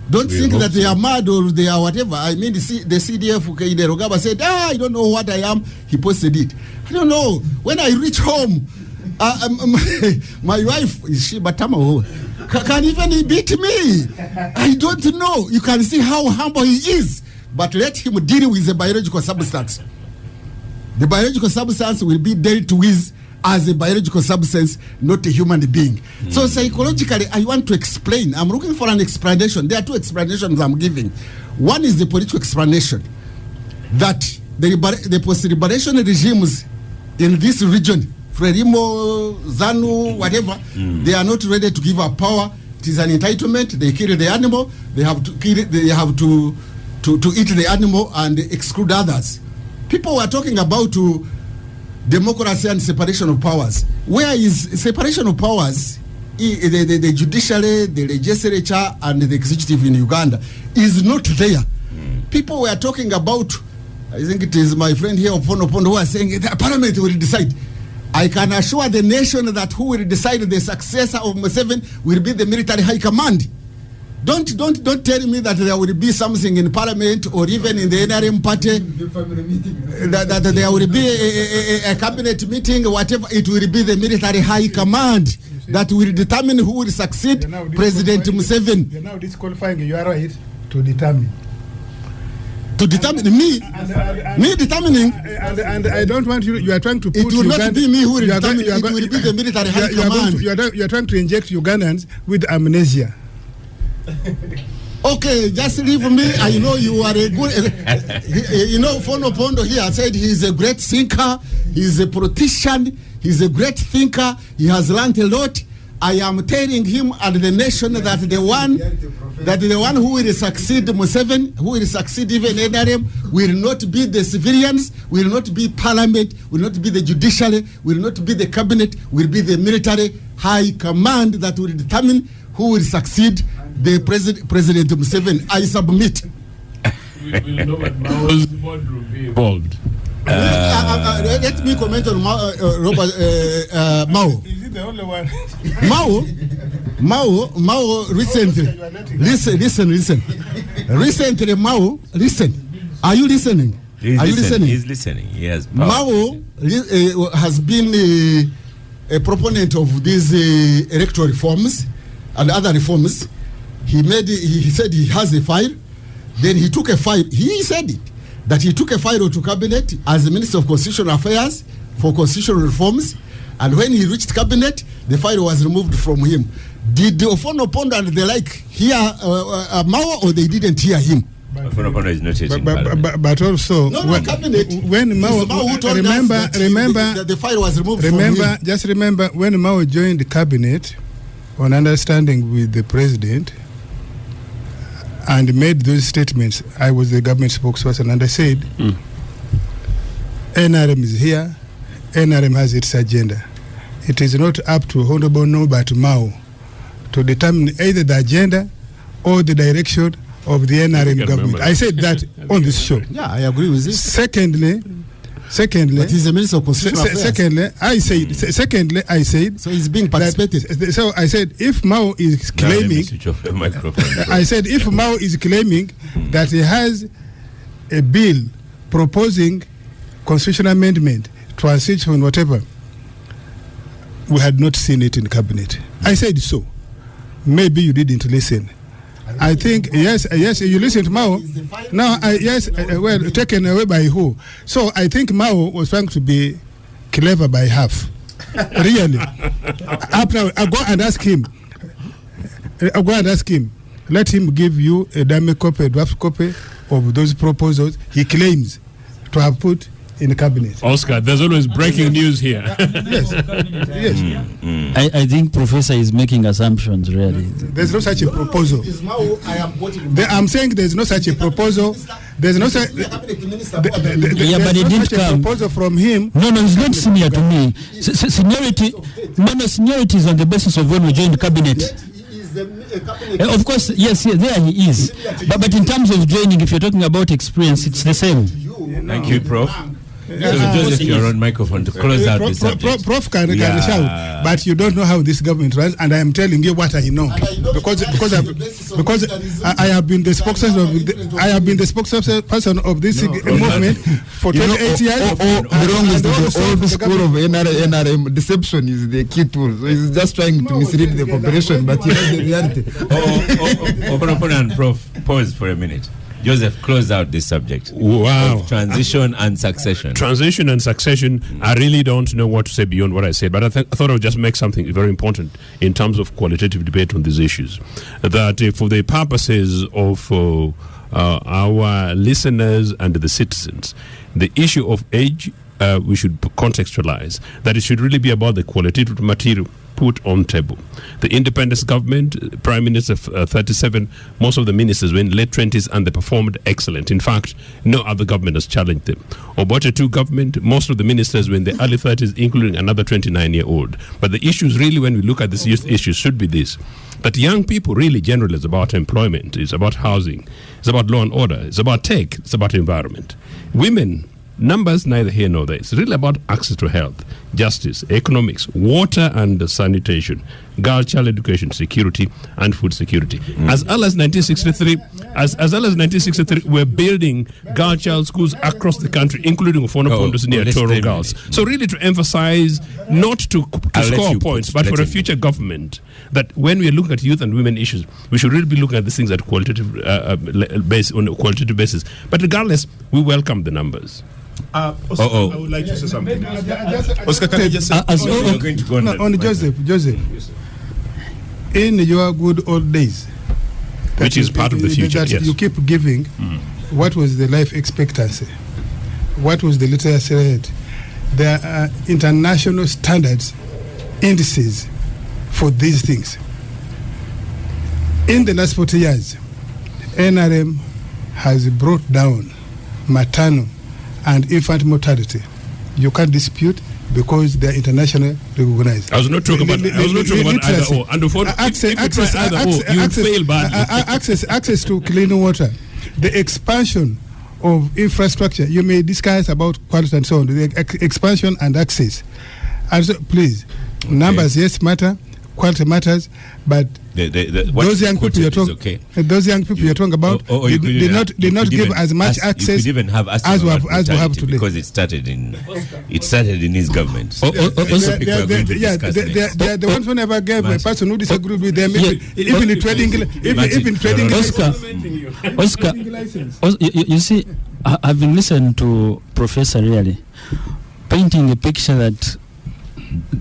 Don't think that they are mad or they are whatever. I mean, the CDF, Rogaba said, I don't know what I am. He posted it. I don't know. When I reach home, my wife, is she Batama, can even beat me. I don't know. You can see how humble he is. But let him deal with the biological substance. The biological substance will be dealt with as a biological substance, not a human being. So psychologically, I want to explain. I'm looking for an explanation. There are two explanations I'm giving. One is the political explanation that the post-liberation regimes in this region, Frelimo, ZANU, whatever, they are not ready to give up power. It is an entitlement. They kill the animal. They have to kill it. They have to eat the animal and exclude others. People were talking about democracy and separation of powers. Where is separation of powers? The judiciary, the legislature, and the executive in Uganda is not there. People were talking about, I think it is my friend here, Opondo, who was saying the parliament will decide. I can assure the nation that who will decide the successor of Museveni will be the military high command. Don't tell me that there will be something in parliament or even in the NRM party that there will be a cabinet meeting, whatever. It will be the military high command that will determine who will succeed President Museveni. You're now disqualifying your right to determine. To determine me determining, and I don't want you. You are trying to put. It will not be me who will determine. It will be the military high command. You are trying to inject Ugandans with amnesia. Okay, just leave me. I know you are a good. You know, Fono Pondo here said he is a great thinker. He is a politician. He is a great thinker. He has learned a lot. I am telling him and the nation that the one who will succeed Museveni, who will succeed even NRM, will not be the civilians, will not be parliament, will not be the judiciary, will not be the cabinet, will be the military high command that will determine who will succeed the President Museveni. I submit. We will know what Mao's board will be involved. Let me comment on Robert Mao. Is it the only one? Mao recently. Listen. Recently, Mao, listen. Are you listening? Are you listening? He's listening. Yes. Mao has been a proponent of these electoral reforms and other reforms. He said he has a file. Then he took a file. He said it. That he took a file to cabinet as the Minister of Constitutional Affairs for constitutional reforms, and when he reached cabinet, the file was removed from him. Did the Ofono Pondo and the like hear Mao, or they didn't hear him? Ofonopono is not yet in Parliament. But also, cabinet. when Mao, Who told remember, us that the file was removed from him. just remember when Mao joined the cabinet on understanding with the president and made those statements. I was the government spokesperson, and I said, NRM is here, NRM has its agenda. It is not up to Honorable Norbert Mao to determine either the agenda or the direction of the NRM government. I said that on this show. Yeah, I agree with this. Secondly, but he's the Minister of Constitutional Affairs. Secondly, I said. So he's being participated. So I said, if Mao is claiming, I said, if Mao is claiming that he has a bill proposing constitutional amendment, transition, whatever, we had not seen it in cabinet. I said so. Maybe you didn't listen. I think yes, you listened to Mao. Now, well, taken away by who? So I think Mao was trying to be clever by half. Really. After I go and ask him. Let him give you a dummy copy, a draft copy of those proposals he claims to have put in the cabinet. Oscar, there's always breaking news here. Yes. I think Professor is making assumptions, really. There's no such a proposal. I'm saying there's no such a proposal. There's no such. But it didn't come. Proposal from him. No, it's not senior to me. Seniority is on the basis of when we joined the cabinet. Of course, yes, there he is. But in terms of joining, if you're talking about experience, it's the same. Thank you, Prof. So Joseph, you're on microphone to close out the subject. Prof can shout, but you don't know how this government runs, and I am telling you what I know. Because I have been the spokesperson of this movement for 28 years. Wrong is the old school of NRM. Deception is the key tool. So he's just trying to mislead the population, but you know the reality. Prof, pause for a minute. Joseph, close out this subject. Wow. Of transition and succession. Transition and succession, I really don't know what to say beyond what I said, but I thought I would just make something very important in terms of qualitative debate on these issues. That for the purposes of our listeners and the citizens, the issue of age, we should contextualize that it should really be about the qualitative material put on table. The independence government, Prime Minister 37, most of the ministers were in late 20s and they performed excellent. In fact, no other government has challenged them. Obote 2 government, most of the ministers were in the early 30s, including another 29-year-old. But the issues really, when we look at this youth issue, should be this. That young people really generally is about employment, it's about housing, it's about law and order, it's about tech, it's about environment. Women, numbers neither here nor there. It's really about access to health, justice, economics, water and sanitation, girl child education, security, and food security. As early as 1963, we're building girl child schools across the country, including Ofonopondos near Toro Girls. So really to emphasize, not to score points, but for a future government, that when we are looking at youth and women issues, we should really be looking at these things at on a qualitative basis. But regardless, we welcome the numbers. Oscar, I would like to say something. Oscar, can I just say on Joseph, in your good old days, which is part of the future, that yes. You keep giving, what was the life expectancy? What was the literacy rate? There are international standards, indices for these things. In the last 40 years, NRM has brought down maternal and infant mortality. You can't dispute because they are internationally recognized. I was not talking about either or. And access to clean water, the expansion of infrastructure. You may discuss about quality and so on. The expansion and access. And so, please, numbers yes matter, quality matters, but those young people you're talking about did not give as much access as we have today, because it started in his government. They are the ones who never gave a person who disagreed with them, even in trading. Oscar, you see, having listened to Professor really painting a picture that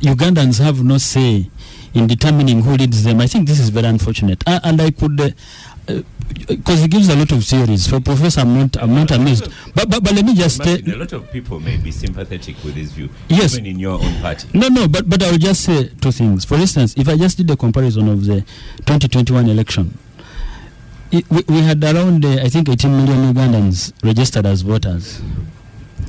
Ugandans have no say in determining who leads them, I think this is very unfortunate. And I could because he gives a lot of theories. For Professor, I'm not amused. But let me just a lot of people may be sympathetic with his view, yes, even in your own party. No, but I will just say two things. For instance, if I just did a comparison of the 2021 election, we had around, I think, 18 million Ugandans registered as voters.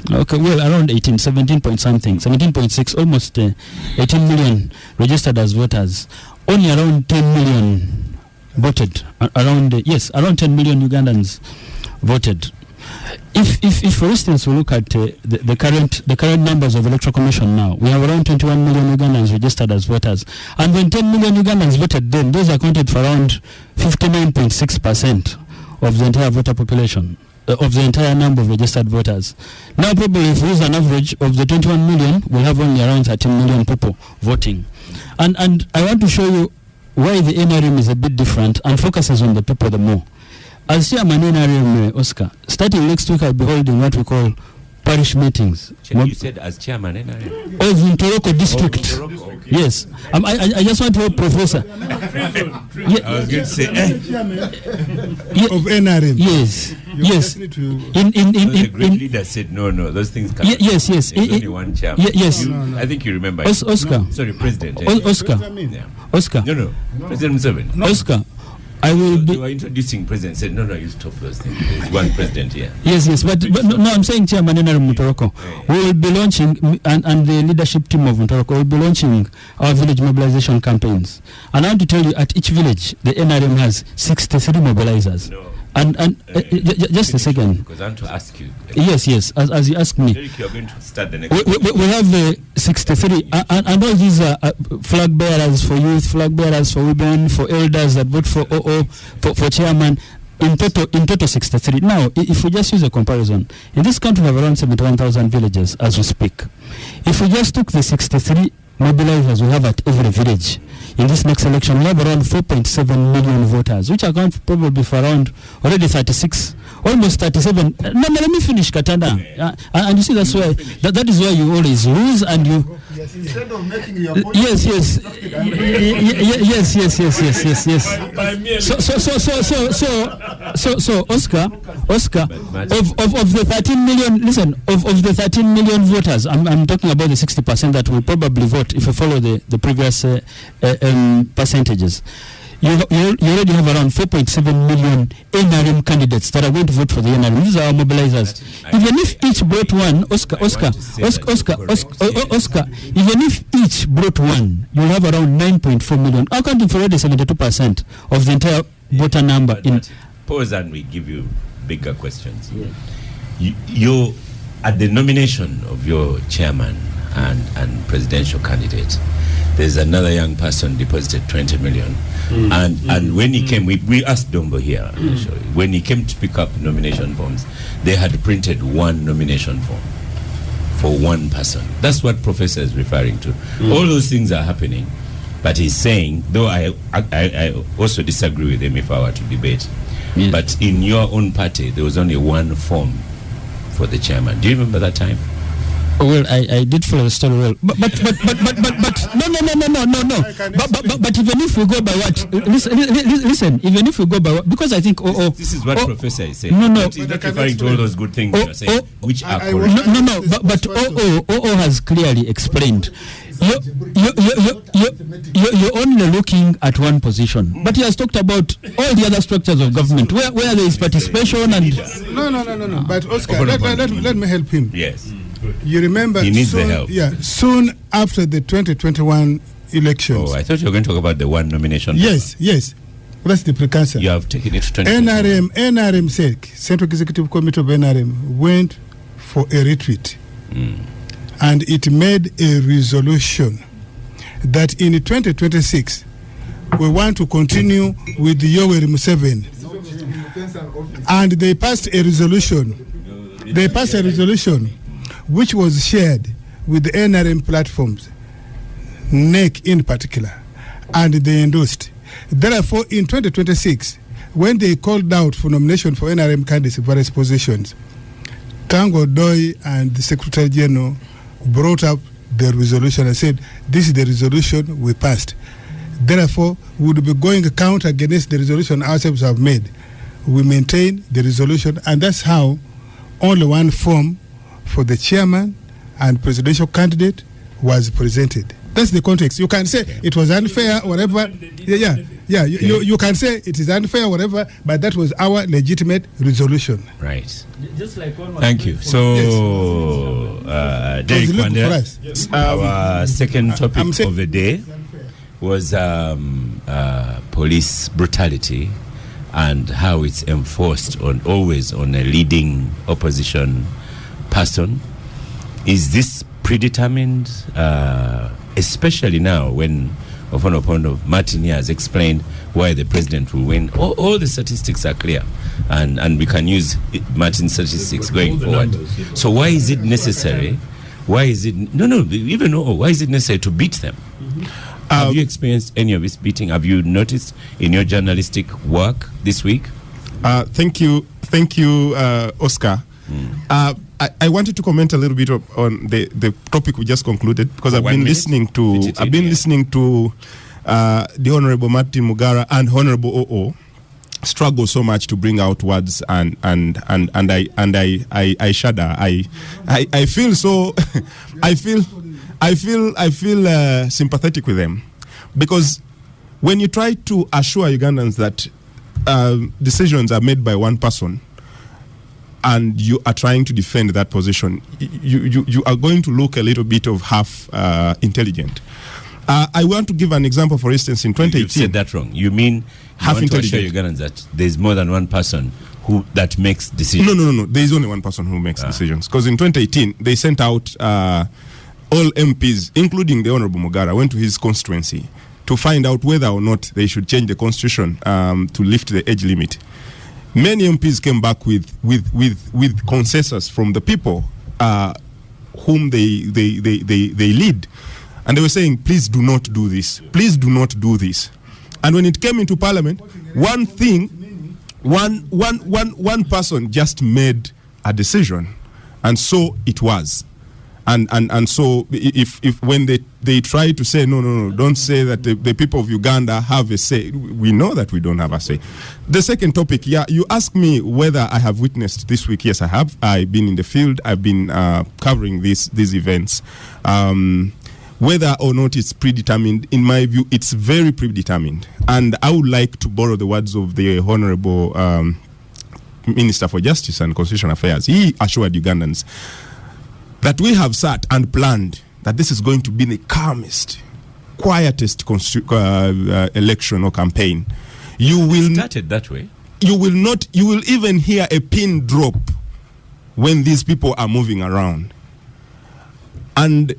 Okay, well, around 17 point something, 17.6, almost 18 million registered as voters. Only around 10 million voted. Around 10 million Ugandans voted. If for instance we look at the current numbers of Electoral Commission now, we have around 21 million Ugandans registered as voters, and when 10 million Ugandans voted, then those accounted for around 59.6% of the entire voter population, of the entire number of registered voters. Now probably if we use an average of the 21 million, we'll have only around 13 million people voting, and I want to show you why the NRM is a bit different and focuses on the people the more. As chairman NRM, Oscar, starting next week I'll be holding what we call parish meetings. You said as chairman NRM? Of Ntoroko district. Okay. Yes. I just want to help Professor. I was going to say, of NRM. Yes. Yes. The great leader said, no, those things can't. Yes. There's only one chairman. Yes. I think you remember. Oscar. Sorry, President. Oscar. Yeah. Oscar. No. President Museveni. No. Oscar. I will be. You were introducing president. Said no, you stop those things. There's one president here. Yes, but no, I'm saying Chairman NRM Ntoroko. We will be launching, and the leadership team of Ntoroko will be launching our village mobilization campaigns. And I want to tell you, at each village, the NRM has 63 mobilizers. No. And just a second. Because I want to ask you. Yes, as you asked me. Derek, you're going to start the next. We have 63, and all these are flag bearers for youth, flag bearers for women, for elders that vote for OO, for chairman. In total 63. Now, if we just use a comparison, in this country we have around 71,000 villages as we speak. If we just took the 63 mobilizers we have at every village, in this next election, we have around 4.7 million voters, which account probably for around already 36, almost 37. No, let me finish, Katanda. And you see, that's why that is why you always lose, and you. Yes, instead of making your point. Yes. So, Oscar, of the 13 million, listen, of the 13 million voters, I'm talking about the 60% that will probably vote if you follow the previous percentages. You already have around 4.7 million NRM candidates that are going to vote for the NRM. These are our mobilizers. Even if each brought one, Oscar, even if each brought one, you'll have around 9.4 million, accounting for already 72% of the entire voter number. Pause and we give you bigger questions. Yeah. You at the nomination of your chairman and presidential candidate, there's another young person deposited 20 million. And when he came, we asked Dombo here, when he came to pick up nomination forms, they had printed one nomination form for one person. That's what Professor is referring to. All those things are happening, but he's saying, though I also disagree with him if I were to debate, but in your own party, there was only one form for the chairman. Do you remember that time? Well, I did follow the story well, but no. But even if we go by what, listen, even if we go by what, because I think this is what Professor is saying. No, he's not referring to all those good things you're saying, which are correct. No, but OO has clearly explained. You're only looking at one position, but he has talked about all the other structures of government where there is participation and. No. But Oscar, let me help him. Yes. You remember, he needs the help. Yeah, soon after the 2021 elections. Oh, I thought you were going to talk about the one nomination. Yes. That's the precursor. You have taken it to NRM SEC, Central Executive Committee of NRM, went for a retreat. And it made a resolution that in 2026, we want to continue with Yoweri Museveni. And they passed a resolution. Which was shared with the NRM platforms, NEC in particular, and they endorsed. Therefore, in 2026, when they called out for nomination for NRM candidates in various positions, Tango Doi and the Secretary General brought up the resolution and said, this is the resolution we passed. Therefore, we would be going counter against the resolution ourselves have made. We maintain the resolution, and that's how only one form for the chairman and presidential candidate was presented. That's the context. You can say it was unfair, whatever. You can say it is unfair, whatever, but that was our legitimate resolution. Right. Just like one. Thank you. So, Derek Wandera, our second topic of the day was police brutality and how it's enforced always on a leading opposition person. Is this predetermined, especially now when Ofonopono Martin has explained why the president will win? All the statistics are clear, and we can use Martin's statistics going forward. So why is it necessary? Why is it why is it necessary to beat them? Have you experienced any of this beating? Have you noticed in your journalistic work this week? Thank you, Oscar. I wanted to comment a little bit on the topic we just concluded, because I've been listening to the Honorable Martin Mugara and Honorable OO struggle so much to bring out words, and I shudder. I feel so I feel sympathetic with them, because when you try to assure Ugandans that decisions are made by one person, and you are trying to defend that position, you are going to look a little bit of half intelligent. I want to give an example. For instance, in 2018, you said that wrong. You mean half intelligent? Ugandans that there's more than one person that makes decisions. No. There is only one person who makes decisions. Because in 2018, they sent out all MPs, including the Honorable Mugara, went to his constituency to find out whether or not they should change the constitution to lift the age limit. Many MPs came back with consensus from the people whom they lead, and they were saying, please do not do this. Please do not do this. And when it came into Parliament, one person just made a decision, and so it was. And so if when they try to say no, don't say that the people of Uganda have a say, we know that we don't have a say. The second topic, you ask me whether I have witnessed this week. Yes, I have. I've been in the field. I've been covering these events. Whether or not it's predetermined, in my view, it's very predetermined. And I would like to borrow the words of the Honorable Minister for Justice and Constitutional Affairs. He assured Ugandans that we have sat and planned that this is going to be the calmest, quietest election or campaign. You will started that way. You will even hear a pin drop when these people are moving around. And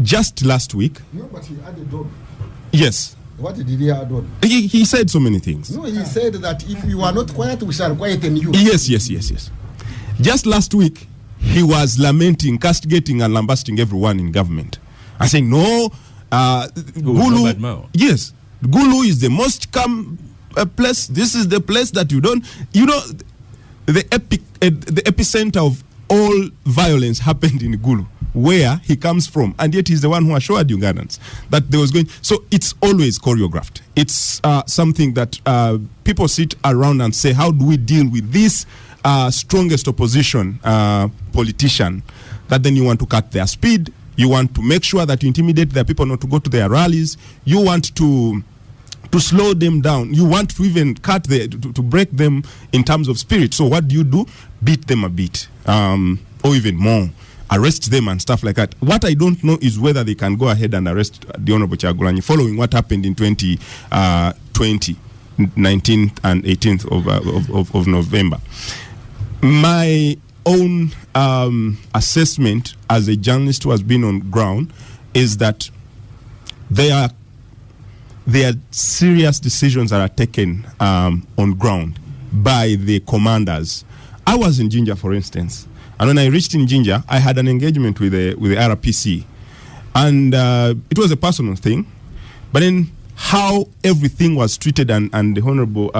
just last week, No, but he added on. yes, What did he add on? he said so many things. No, he said that if you are not quiet, we shall quieten you. Yes. Just last week, he was lamenting, castigating, and lambasting everyone in government, and saying, "No, Gulu. Yes, Gulu is the most calm place. This is the place that you don't. The epicenter of all violence happened in Gulu, where he comes from, and yet he's the one who assured Ugandans that there was going. So it's always choreographed. It's something that people sit around and say, how do we deal with this strongest opposition politician? That then you want to cut their speed. You want to make sure that you intimidate their people not to go to their rallies. You want to slow them down. You want to even to break them in terms of spirit. So what do? Beat them a bit, or even more. Arrest them and stuff like that. What I don't know is whether they can go ahead and arrest the Honorable Kyagulanyi following what happened in 2020, 19th and 18th of November. My own assessment as a journalist who has been on ground is that there are serious decisions that are taken on ground by the commanders. I was in Jinja, for instance, and when I reached in Jinja, I had an engagement with the RPC, and it was a personal thing. But then how everything was treated, and the Honorable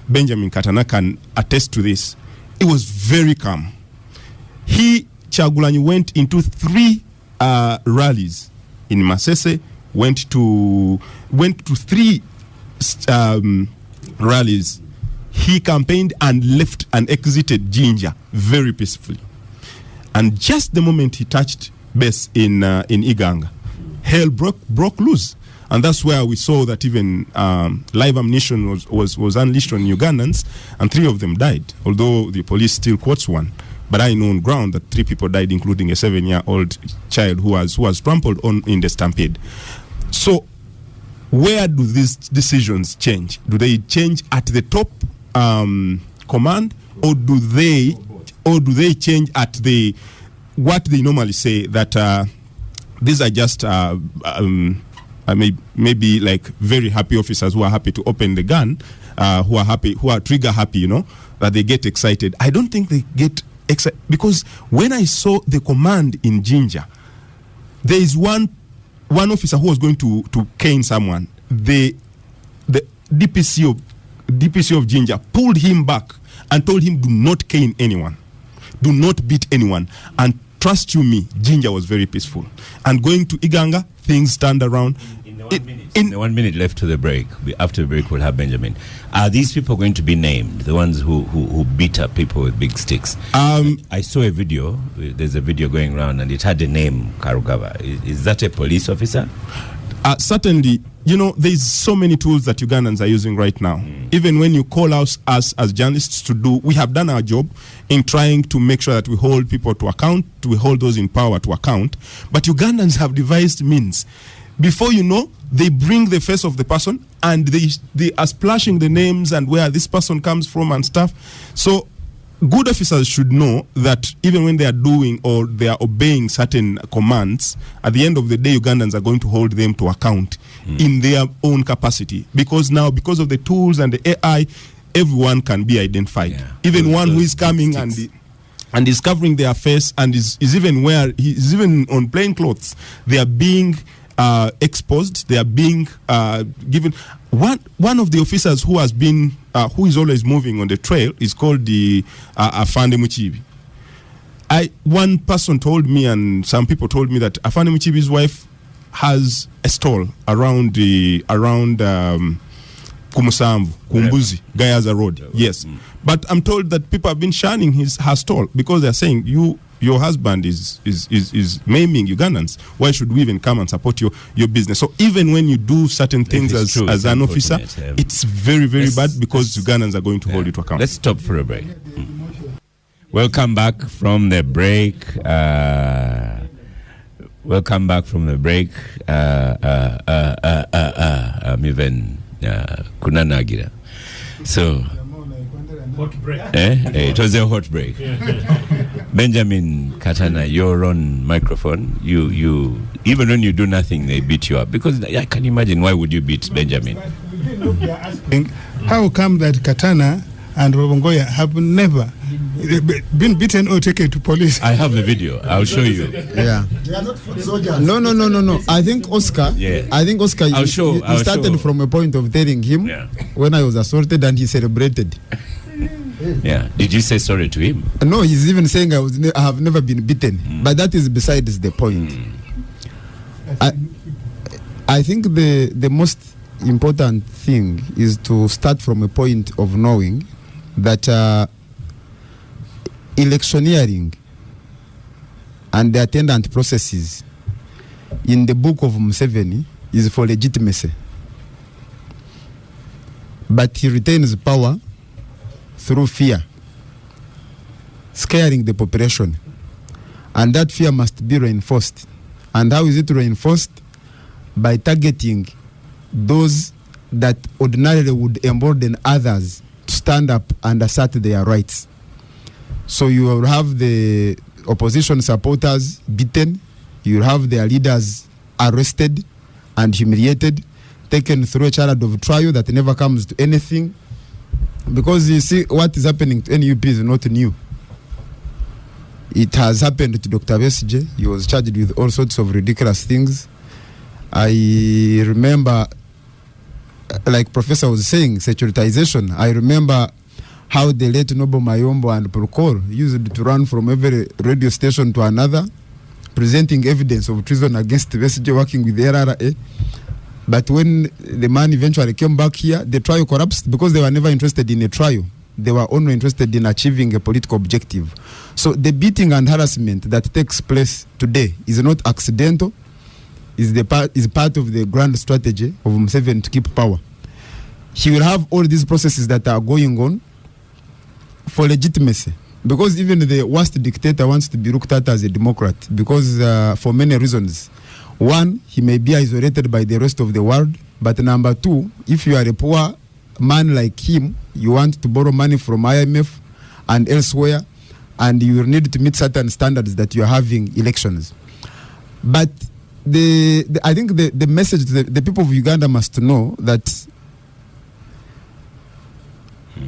Benjamin Katana can attest to this, it was very calm. Kyagulanyi went into 3 rallies in Masese, went to 3 rallies. He campaigned and left and exited Jinja very peacefully. And just the moment he touched base in Uganda, hell broke loose. And that's where we saw that even live ammunition was unleashed on Ugandans, and 3 of them died, although the police still quotes 1. But I know on ground that 3 people died, including a 7-year-old child who was trampled on in the stampede. So where do these decisions change? Do they change at the top command, or do they change at the what they normally say that these are just maybe like very happy officers who are happy to open the gun, who are trigger happy, that they get excited. I don't think they get excited, because when I saw the command in Jinja, there is one officer who was going to cane someone. The DPC of Jinja pulled him back and told him, do not cane anyone, do not beat anyone, and trust you me, Jinja was very peaceful. And going to Iganga, things turned around. In the 1 minute left to the break, after the break we'll have Benjamin. Are these people going to be named, the ones who beat up people with big sticks? I saw a video, there's a video going around, and it had the name Karugava. Is that a police officer? Certainly. There's so many tools that Ugandans are using right now. Even when you call us as journalists to do, we have done our job in trying to make sure that we hold people to account, we hold those in power to account. But Ugandans have devised means. Before you know, they bring the face of the person and they are splashing the names and where this person comes from and stuff. So good officers should know that even when they are doing or they are obeying certain commands, at the end of the day, Ugandans are going to hold them to account in their own capacity. Because now, because of the tools and the AI, everyone can be identified. Yeah. Even one who is coming and is covering their face and is even on plain clothes, they are being exposed. They are being given. One of the officers who has been who is always moving on the trail is called the Afande Muchibi. One person told me, and some people told me, that Afande Muchibi's wife has a stall around Kumusambu, Kumbuzi, Gayaza Road. Yes, but I'm told that people have been shunning her stall because they're saying your husband is maiming Ugandans. Why should we even come and support your business? So even when you do certain things as an officer, it's very, very bad, because Ugandans are going to hold you to account. Let's stop for a break. Welcome back from the break. Welcome back from the break. I'm even kunanagira. So hot break. It was a hot break. Benjamin Katana, you're on microphone. You even when you do nothing, they beat you up. Because I can imagine, why would you beat Benjamin? How come that Katana and Robongoya have never been beaten or taken to police? I have the video. I'll show you. Yeah. They are not foot soldiers. No. I think Oscar. Yeah. You started from a point of telling him when I was assaulted, and he celebrated. Yeah. Did you say sorry to him? No, he's even saying I have never been beaten. But that is besides the point. I think the most important thing is to start from a point of knowing that electioneering and the attendant processes in the book of Museveni is for legitimacy. But he retains power through fear, scaring the population. And that fear must be reinforced. And how is it reinforced? By targeting those that ordinarily would embolden others to stand up and assert their rights. So you will have the opposition supporters beaten, you will have their leaders arrested and humiliated, taken through a chariot of trial that never comes to anything. Because you see, what is happening to NUP is not new. It has happened to Dr. Besigye. He was charged with all sorts of ridiculous things. I remember, like Professor was saying, securitization. I remember how the late Noble Mayombo and Procol used to run from every radio station to another, presenting evidence of treason against the SJ working with the RRA. But when the man eventually came back here, the trial collapsed because they were never interested in a trial. They were only interested in achieving a political objective. So the beating and harassment that takes place today is not accidental, is part of the grand strategy of Museveni to keep power. He will have all these processes that are going on for legitimacy. Because even the worst dictator wants to be looked at as a democrat, because for many reasons. One, he may be isolated by the rest of the world. But number two, if you are a poor man like him, you want to borrow money from IMF and elsewhere, and you will need to meet certain standards that you are having elections. But I think the message the people of Uganda must know that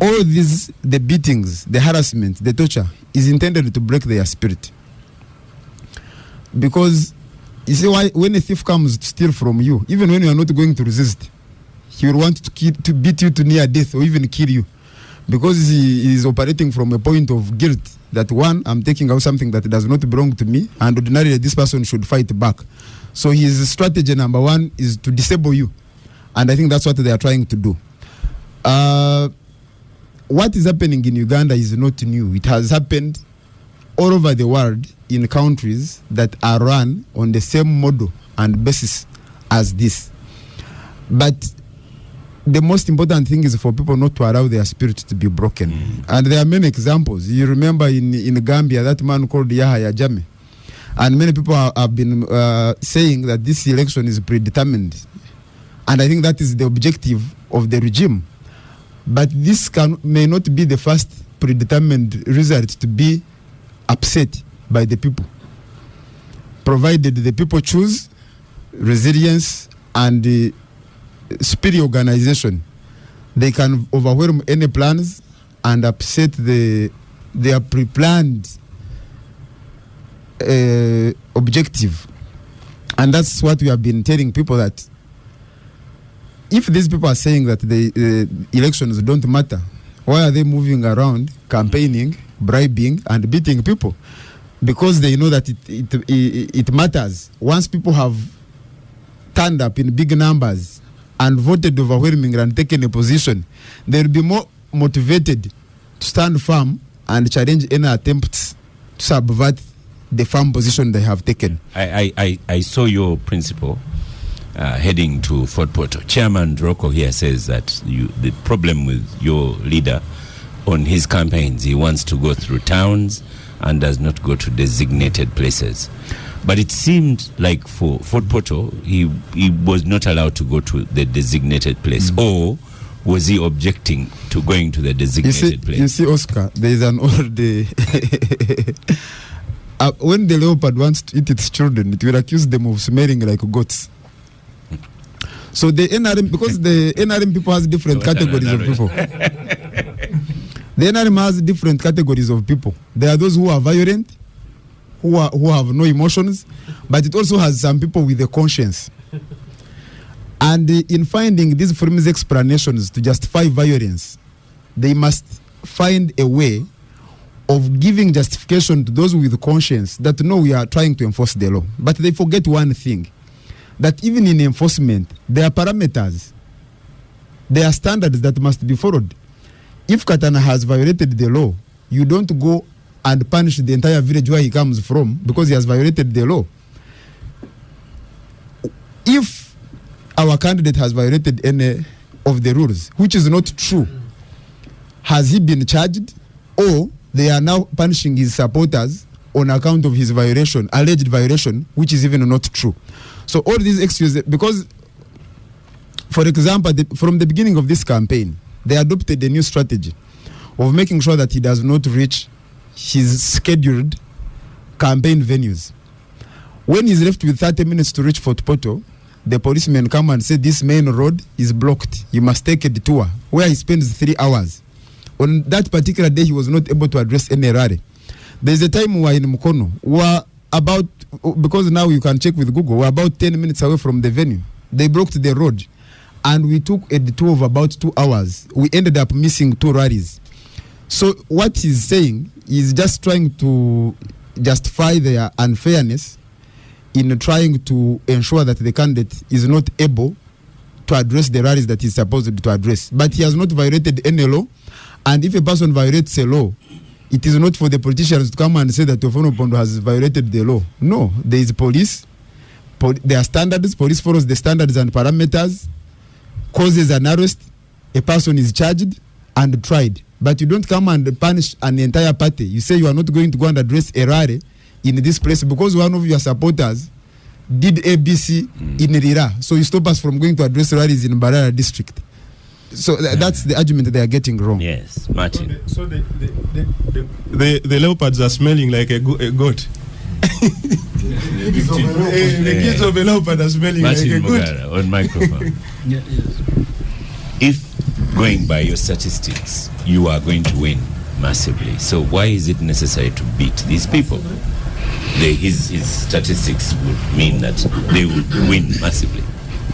all these, the beatings, the harassment, the torture, is intended to break their spirit. Because you see, why when a thief comes to steal from you, even when you are not going to resist, he will want to beat you to near death or even kill you, because he is operating from a point of guilt that, one, I'm taking out something that does not belong to me, and ordinarily this person should fight back. So his strategy number one is to disable you, and I think that's what they are trying to do. What is happening in Uganda is not new. It has happened all over the world in countries that are run on the same model and basis as this. But the most important thing is for people not to allow their spirit to be broken. And there are many examples. You remember in Gambia, that man called Yahya Jammeh. And many people have been saying that this election is predetermined. And I think that is the objective of the regime. But this may not be the first predetermined result to be upset by the people, provided the people choose resilience and spirit organization. They can overwhelm any plans and upset their pre-planned objective. And that's what we have been telling people, that if these people are saying that the elections don't matter, why are they moving around campaigning, bribing and beating people? Because they know that it matters. Once people have turned up in big numbers and voted overwhelmingly and taken a position, they'll be more motivated to stand firm and challenge any attempts to subvert the firm position they have taken. I saw your principle heading to Fort Portal. Chairman Rocco here says that the problem with your leader on his campaigns, he wants to go through towns and does not go to designated places. But it seemed like for Fort Portal, he was not allowed to go to the designated place. Or was he objecting to going to the designated place? You see, Oscar, there is an old... when the leopard wants to eat its children, it will accuse them of smelling like goats. So the NRM, because the NRM people has different categories of people. The NRM has different categories of people. There are those who are violent, who have no emotions, but it also has some people with a conscience. And in finding these flimsy explanations to justify violence, they must find a way of giving justification to those with conscience that know we are trying to enforce the law. But they forget one thing, that even in enforcement, there are parameters. There are standards that must be followed. If Katana has violated the law, you don't go and punish the entire village where he comes from because he has violated the law. If our candidate has violated any of the rules, which is not true, has he been charged, or they are now punishing his supporters on account of his violation, alleged violation, which is even not true? So all these excuses, because, for example, from the beginning of this campaign, they adopted a new strategy of making sure that he does not reach his scheduled campaign venues. When he's left with 30 minutes to reach Fort Portal, the policemen come and say this main road is blocked. You must take a detour, where he spends 3 hours. On that particular day, he was not able to address any rally. There's a time we were in Mukono. We were about, because now you can check with Google, we're about 10 minutes away from the venue. They blocked the road, and we took a detour of about 2 hours. We ended up missing 2 rallies. So what he's saying is just trying to justify their unfairness in trying to ensure that the candidate is not able to address the rallies that he's supposed to address. But he has not violated any law. And if a person violates a law, it is not for the politicians to come and say that Ofono Opondo has violated the law. No, there is police. There are standards. Police follows the standards and parameters, causes an arrest, a person is charged and tried. But you don't come and punish an entire party. You say you are not going to go and address a rally in this place because one of your supporters did ABC in Rira. So you stop us from going to address rallies in Barara district. So that's the argument they are getting wrong. Yes, Martin. So the leopards are smelling like a goat. The kids of a leopard are smelling Martin like a goat. Mugara on microphone. Yes. If going by your statistics, you are going to win massively. So why is it necessary to beat these people? His statistics would mean that they would win massively.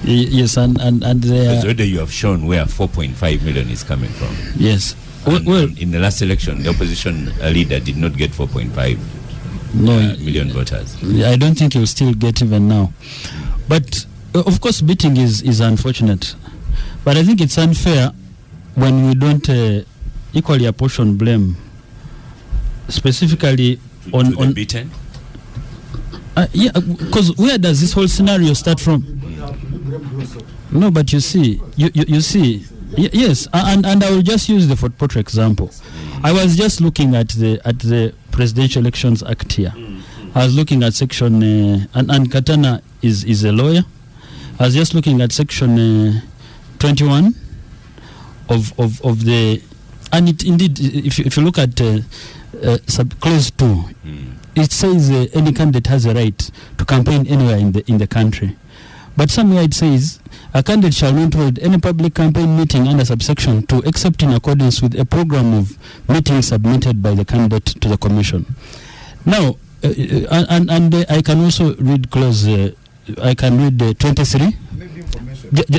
Yes, and Because already you have shown where 4.5 million is coming from. yes. And Well, in the last election, the opposition leader did not get 4.5 million voters. I don't think he'll still get even now. But of course, beating is unfortunate. But I think it's unfair when we don't equally apportion blame, specifically on the beaten. Yeah, because where does this whole scenario start from? No, but you see, you see, yes, and I will just use the Fort Portal example. I was just looking at the Presidential Elections Act here. I was looking at section, and Katana is a lawyer. I was just looking at section 21 of the, and it indeed, if you look at sub clause 2. It says any candidate has a right to campaign anywhere in the country. But somewhere it says a candidate shall not hold any public campaign meeting under subsection 2 except in accordance with a program of meetings submitted by the candidate to the commission. Now, and I can also read clause, I can read 23.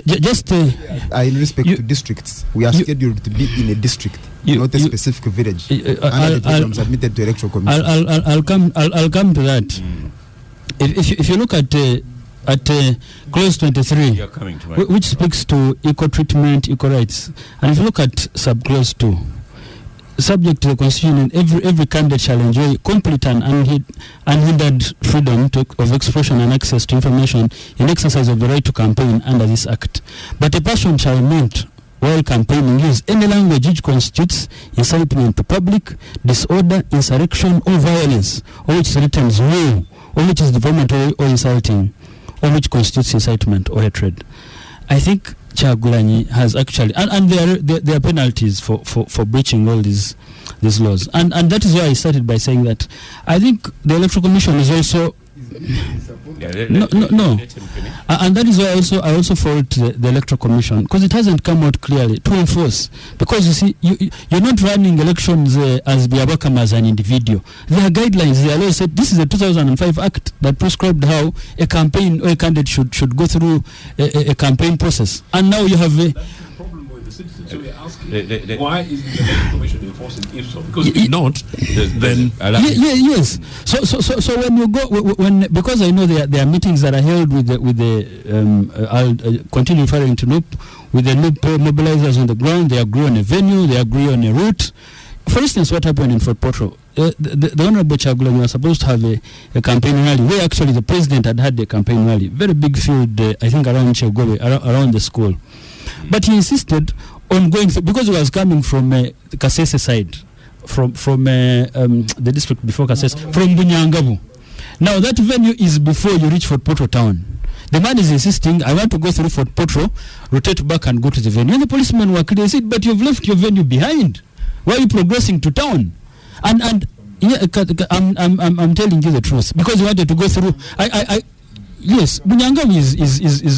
Just in respect to districts, we are scheduled to be in a district, not a specific village. Under the program submitted to electoral commission. I'll come to that. If you look at clause 23, which speaks to equal treatment, equal rights, and if you look at sub-clause 2, subject to the Constitution, every candidate shall enjoy complete and unhindered freedom of expression and access to information in exercise of the right to campaign under this Act. But a person shall not, while campaigning, use any language which constitutes incitement to public disorder, insurrection, or violence, or which threatens war, or which is defamatory or insulting, or which constitutes incitement or hatred. I think Kyagulanyi has actually, and there are penalties for breaching all these laws, and that is why I started by saying that I think the Electoral Commission is also no, and that is why I also fault the Electoral Commission, because it hasn't come out clearly to enforce. Because you see, you're not running elections as Biabakam as an individual. There are guidelines. There are laws. This is a 2005 Act that prescribed how a campaign or a candidate should go through a campaign process, and now you have a problem with the citizens. So we're asking, why isn't the Electoral Commission enforcing if so? Because if not, then yes. So when you go, because I know there are meetings that are held with the I'll continue referring to Loop, with the Loop mobilizers on the ground. They agree on a venue, they agree on a route. For instance, what happened in Fort Portal? The Honorable Kyagulanyi was supposed to have a campaign rally, where actually the president had a campaign rally, very big field, I think around Chegobe, around the school. But he insisted on going through, because he was coming from Kasese side, from the district before Kasese, from Bunyangabu. Now that venue is before you reach Fort Portal town. The man is insisting, I want to go through Fort Portal, rotate back and go to the venue. And the policemen were clear, said, but you've left your venue behind. Why are you progressing to town? And yeah, I'm telling you the truth, because you wanted to go through. Yes, Bunyangabu is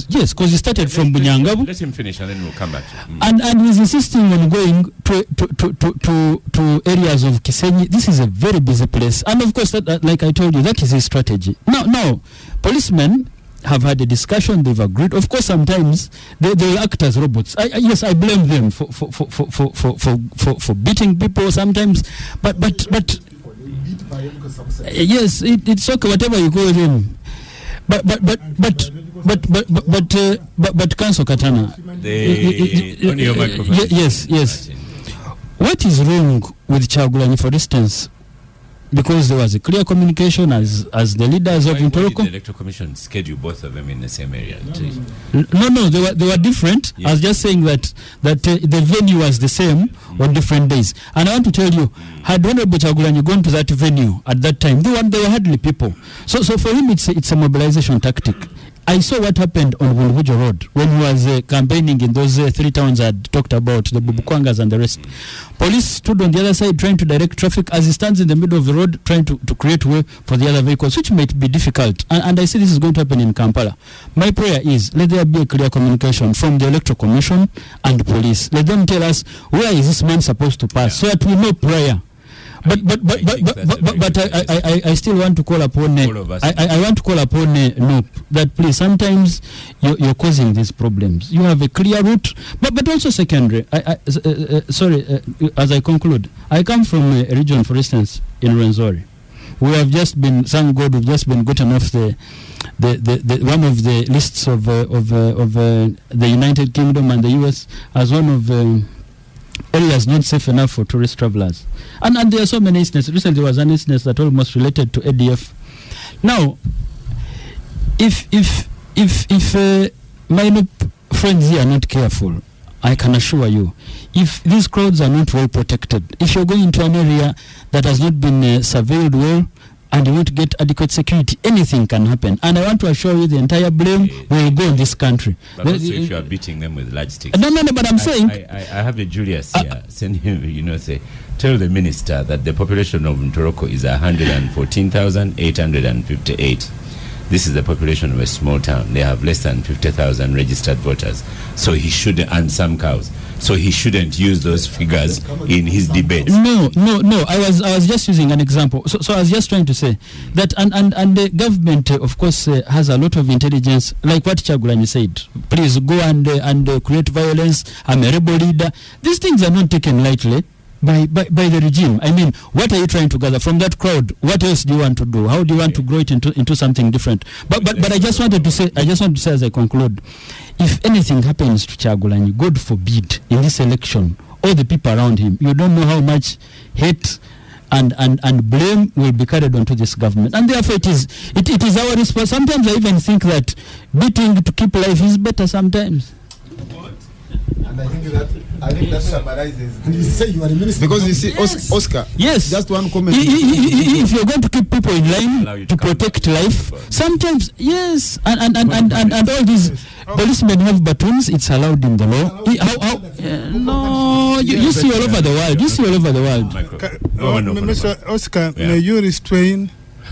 yes, because he started from Bunyangabu. Let him finish and then we'll come back to him. And he's insisting on going to areas of Kisenyi. This is a very busy place, and of course, like I told you, that is his strategy. Now, policemen have had a discussion. They've agreed. Of course, sometimes they act as robots. Yes, I blame them for beating people sometimes, but yes, it's okay, whatever you call them. Council Katana. On your microphone. Yes. What is wrong with Kyagulanyi, for instance? Because there was a clear communication as the leaders of Ntoroko. Why did the Electoral Commission schedule both of them in the same area? No, they were different. Yeah. I was just saying that the venue was the same on different days. And I want to tell you, had Honorable Kyagulanyi gone to that venue at that time, there were hardly people. So for him, it's a mobilization tactic. I saw what happened on Wulvujo Road when he was campaigning in those 3 towns I had talked about, the Bubukwangas and the rest. Police stood on the other side trying to direct traffic as he stands in the middle of the road trying to create way for the other vehicles, which might be difficult. And I see this is going to happen in Kampala. My prayer is, let there be a clear communication from the Electoral Commission and police. Let them tell us, where is this man supposed to pass, so that we know prior. But I still want to call upon I want to call upon NOP that please, sometimes you're causing these problems. You have a clear route, but also secondary. As I conclude, I come from a region, for instance, in Rwenzori. We have just been, thank God, we've just been gotten off the one of the lists of the United Kingdom and the US as one of areas not safe enough for tourist travelers. And there are so many instances. Recently there was an instance that almost related to ADF. Now, if my friends here are not careful, I can assure you, if these crowds are not well protected, if you're going into an area that has not been surveilled well, and you want to get adequate security, anything can happen. And I want to assure you the entire blame will go in this country. But also if you are beating them with large sticks. No, but I'm saying... I have a Julius here. Send him, say, tell the minister that the population of Ntoroko is 114,858. This is the population of a small town. They have less than 50,000 registered voters. So he shouldn't, and some cows. So he shouldn't use those figures in his debates. No. I was just using an example. So I was just trying to say that, and the government, of course, has a lot of intelligence, like what Kyagulanyi said. Please go and create violence. I'm a rebel leader. These things are not taken lightly by the regime. I mean, what are you trying to gather from that crowd? What else do you want to do? How do you want to grow it into something different? But I just wanted to say as I conclude, if anything happens to Kyagulanyi, God forbid, in this election, all the people around him, you don't know how much hate and blame will be carried onto this government. And therefore it is our response. Sometimes I even think that beating to keep life is better sometimes. And I think that summarizes. You say you are a minister. Because you see, Oscar. Yes. Just one comment. If you're going to keep people in line to protect life, sometimes yes, and all these policemen have batons. It's allowed in the law. No, you see all over the world. Mr. Oscar, may you restrain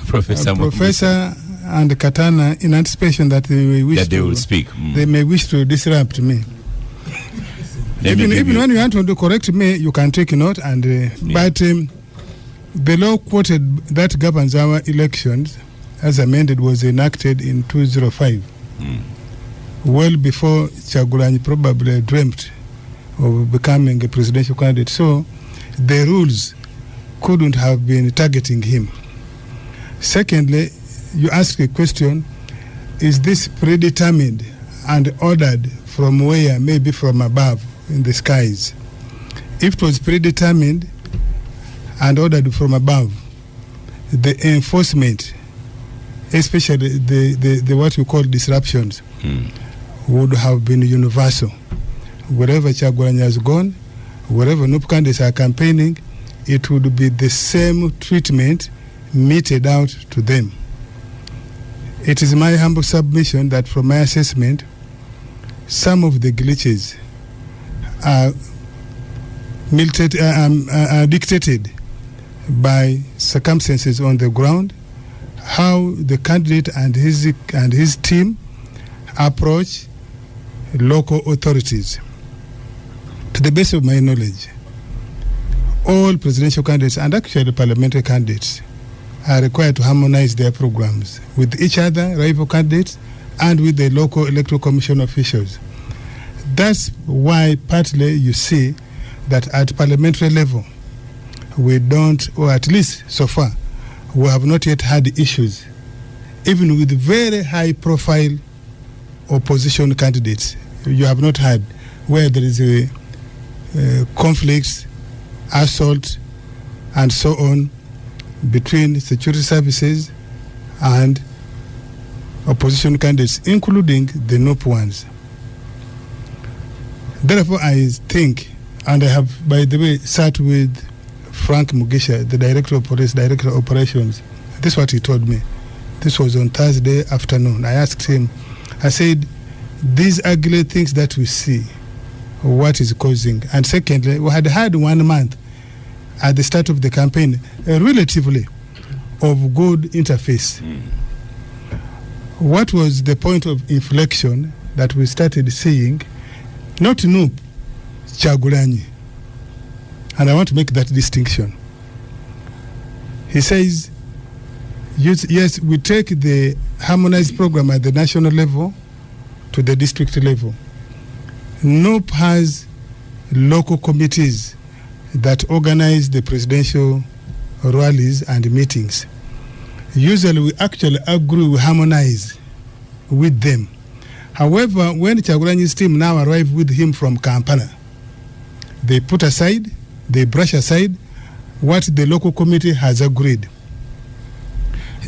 Professor and Katana in anticipation that they will speak. They may wish to disrupt me. Even when you want to correct me, you can take note. But the law quoted that governs our elections, as amended, was enacted in 2005, well before Kyagulanyi probably dreamt of becoming a presidential candidate. So the rules couldn't have been targeting him. Secondly, you ask a question: is this predetermined and ordered from where? Maybe from above in the skies. If it was predetermined and ordered from above, the enforcement, especially the what you call disruptions, would have been universal. Wherever Kyagulanyi has gone, wherever NUP candidates are campaigning, it would be the same treatment meted out to them. It is my humble submission that from my assessment, some of the glitches are dictated by circumstances on the ground, how the candidate and his team approach local authorities. To the best of my knowledge, all presidential candidates and actually parliamentary candidates are required to harmonize their programs with each other, rival candidates, and with the local electoral commission officials. That's why partly you see that at parliamentary level, we don't, or at least so far, we have not yet had issues even with very high profile opposition candidates. You have not had where there is a conflicts, assault, and so on between security services and opposition candidates, including the NOP ones. Therefore, I think, and I have, by the way, sat with Frank Mugisha, the Director of Police, Director of Operations. This is what he told me. This was on Thursday afternoon. I asked him, I said, these ugly things that we see, what is causing? And secondly, we had 1 month at the start of the campaign, relatively, of good interface. What was the point of inflection that we started seeing? Not NUP, Chagulanyi. And I want to make that distinction. He says, yes, we take the harmonized program at the national level to the district level. NUP has local committees that organize the presidential rallies and meetings. Usually we actually agree, we harmonize with them. However, when Chagulanyi's team now arrive with him from Kampala, they put aside, they brush aside what the local committee has agreed.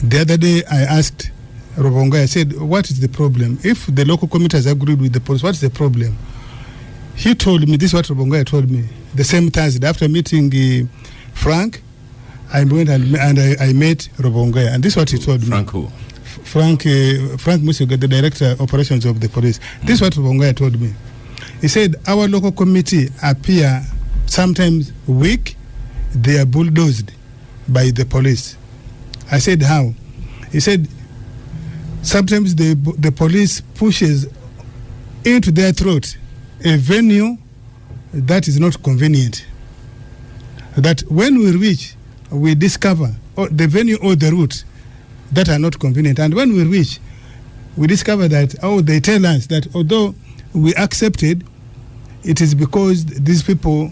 The other day I asked Robonga, I said, what is the problem? If the local committee has agreed with the police, what's the problem? He told me, this is what Robonga told me, the same Thursday, after meeting Frank, I went and I met Robonga, and this is what he told me. Frank who? Frank Musiga, the Director of Operations of the Police. This is what Robonga told me. He said, our local committee appear sometimes weak, they are bulldozed by the police. I said, how? He said, sometimes the police pushes into their throat a venue that is not convenient. That when we reach, we discover the venue or the route that are not convenient. And when we reach, we discover that, they tell us that although we accepted, it is because these people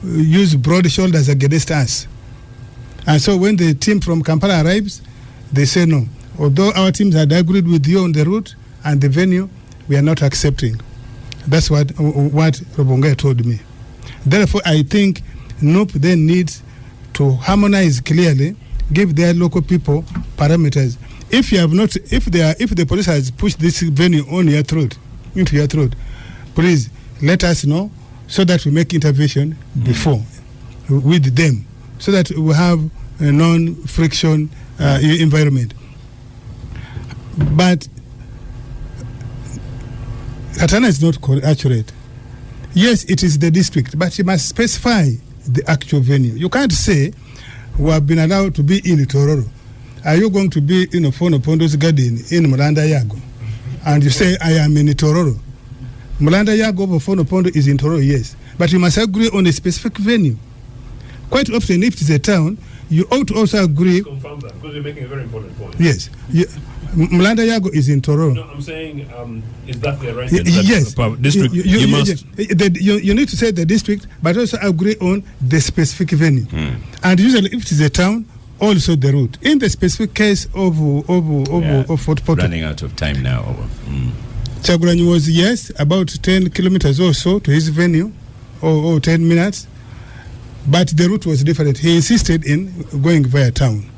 use broad shoulders against us. And so when the team from Kampala arrives, they say no. Although our teams had agreed with you on the route and the venue, we are not accepting. That's what Robonga told me. Therefore, I think NUP then needs to harmonize clearly, give their local people parameters. If you have not, if the police has pushed this venue on your throat, into your throat, please let us know so that we make intervention before with them, so that we have a non-friction environment. But Katana is not accurate. Yes, it is the district, but you must specify the actual venue. You can't say we have been allowed to be in Tororo. Are you going to be in Fono Pondo's garden in Mulanda Yago? And you say, I am in Tororo. Mulanda Yago of Fono Pondo is in Tororo, yes. But you must agree on a specific venue. Quite often, if it is a town, you ought to also agree. Confirm that, because you're making a very important point. Yes. Mulanda Yago is in Tororo. No, I'm saying, is that the right yes. district? You need to say the district, but also agree on the specific venue. And usually, if it is a town, also the route. In the specific case of Fort Portal, running out of time now. Chagulanyi was, yes, about 10 kilometers or so to his venue, or 10 minutes, but the route was different. He insisted in going via town.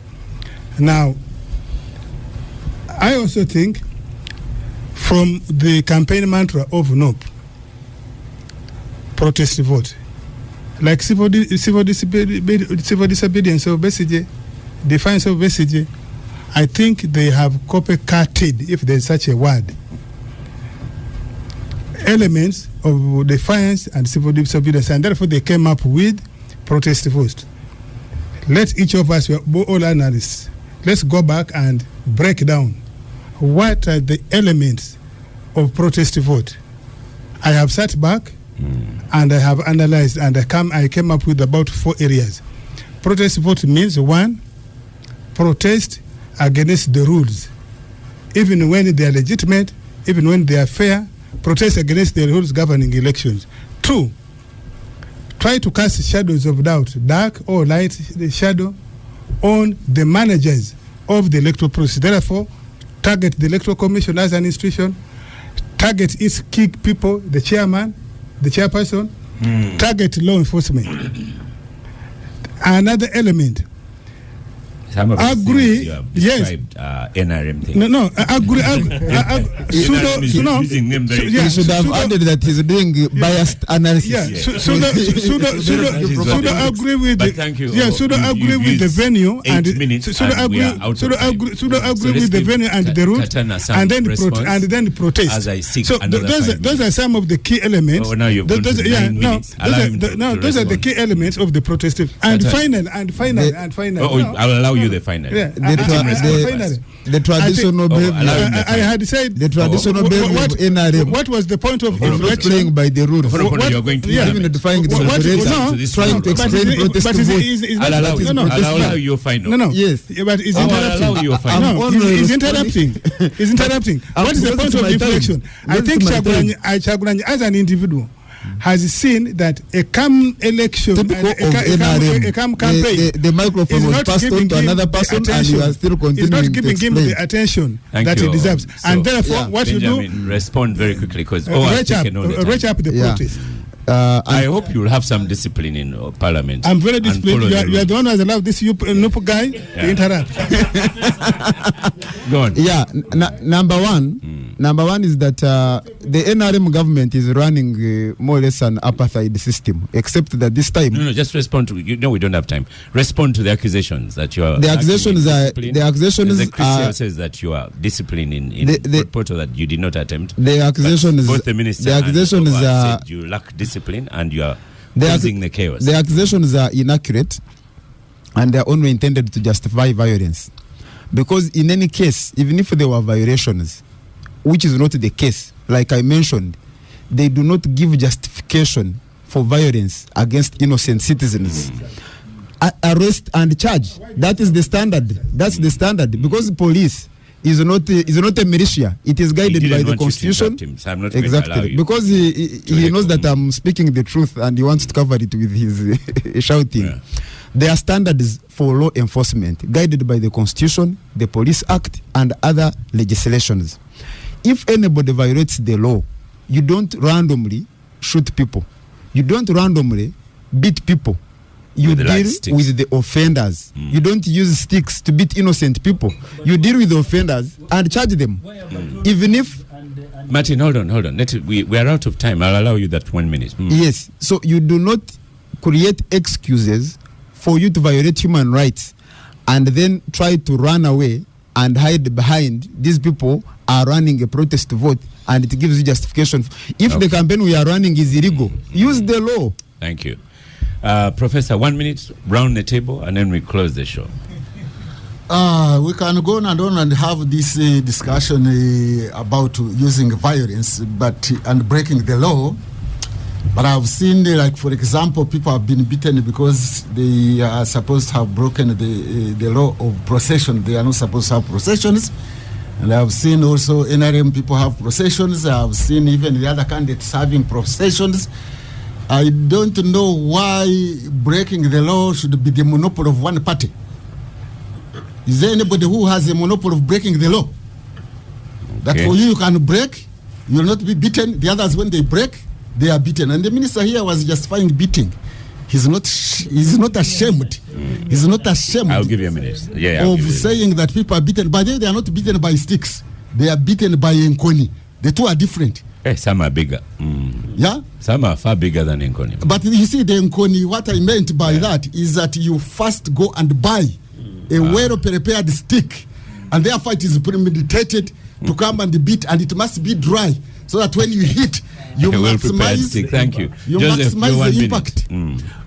Now, I also think from the campaign mantra of NOP, protest vote, like civil disobedience of Besige, defiance of Besige, I think they have copycatted, if there's such a word, elements of defiance and civil disobedience, and therefore they came up with protest vote. Let each of us, we're all analysts, let's go back and break down what are the elements of protest vote. I have sat back and I have analyzed, and I came up with about 4 areas. Protest vote means, 1, protest against the rules, even when they are legitimate, even when they are fair. Protest against the rules governing elections. 2, try to cast shadows of doubt, dark or light shadow, on the managers of the electoral process. Therefore, target the Electoral Commission as an institution, target its key people, the chairman, the chairperson, target law enforcement. Another element. Some of agree, you have yes. described NRM thing. No, agree. He should have added that he's doing biased analysis. Yeah, Sudo agree with. But thank you. Yeah, Sudo agree with the venue and Sudo agree with the venue and the route, and then protest. As I seek so those are some of the key elements. Oh, now you've gone to 9 minutes. Those are the key elements of the protest. And final. I'll allow you the final. Yeah. The traditional behavior. I had said the traditional behavior of NRM. What was the point of not playing by the rules? You're going to even defying the trying to explain protest vote. I'll allow you final. No. Yes. But it's interrupting. He's interrupting. What is the point of inflection? I think Chagulanyi as an individual has seen that a calm election, a calm campaign, the microphone was passed on to another person, and you are still continuing to giving him the attention that he deserves. So, and therefore, what Benjamin, you do, respond very quickly because reach up the protest. I hope you'll have some discipline in Parliament. I'm very disciplined. You are the one who has allowed this Nupu guy to interrupt. Go on. Yeah, number one is that the NRM government is running more or less an apartheid system, except that this time. No, just respond to. We don't have time. Respond to the accusations that you are. The accusations are. The Christian says that you are disciplined in the portal that you did not attempt. The accusation is. Both the minister the accusation and is. You lack discipline and you are causing the chaos. The accusations are inaccurate and they are only intended to justify violence. Because in any case, even if there were violations, which is not the case, like I mentioned, they do not give justification for violence against innocent citizens. Arrest and charge. That is the standard. That's the standard. Because police is not a militia. It is guided by the Constitution. So I'm not exactly, because he knows that I'm speaking the truth and he wants to cover it with his shouting. Yeah. There are standards for law enforcement guided by the Constitution, the Police Act, and other legislations. If anybody violates the law, you don't randomly shoot people. You don't randomly beat people. You deal with the offenders. You don't use sticks to beat innocent people. You deal with the offenders and charge them. Even if... Martin, hold on. We are out of time. I'll allow you that 1 minute. Yes. So you do not create excuses for you to violate human rights and then try to run away and hide behind these people are running a protest vote and it gives you justification. If the campaign we are running is illegal, use the law. Thank you. Professor, 1 minute, round the table, and then we close the show. We can go on and have this discussion about using violence and breaking the law. But I've seen, like, for example, people have been beaten because they are supposed to have broken the law of procession. They are not supposed to have processions. And I've seen also NRM people have processions. I've seen even the other candidates having processions. I don't know why breaking the law should be the monopoly of one party. Is there anybody who has a monopoly of breaking the law? Okay. That for you can break, you will not be beaten. The others, when they break, they are beaten. And the minister here was justifying beating. He's not ashamed. He's not ashamed. I'll give you a minute. Of saying that people are beaten. But they are not beaten by sticks. They are beaten by Nkoni. The two are different. Some are bigger. Yeah? Some are far bigger than Nkoni. But you see, the Nkoni, what I meant by that is that you first go and buy a well-prepared stick, and therefore it is premeditated to come and beat, and it must be dry, so that when you hit, you maximize. Thank you. You Joseph, maximize the impact.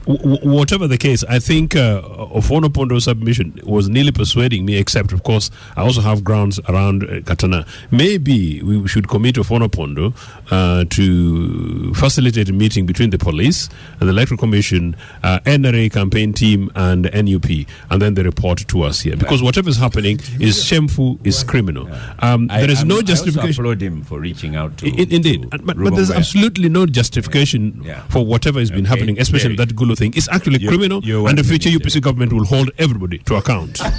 Whatever the case, I think Ofono Pondo's submission was nearly persuading me, except, of course, I also have grounds around Katana. Maybe we should commit Ofono Pondo to facilitate a meeting between the police and the Electoral Commission, NRA campaign team, and NUP, and then they report to us here. Because whatever is happening is shameful, is criminal. There is no justification. I also applaud him for reaching out to... Indeed. But there's absolutely no justification for whatever has been happening, especially that Gulu Zulu thing. It's actually criminal, and the future UPC government will hold everybody to account. Your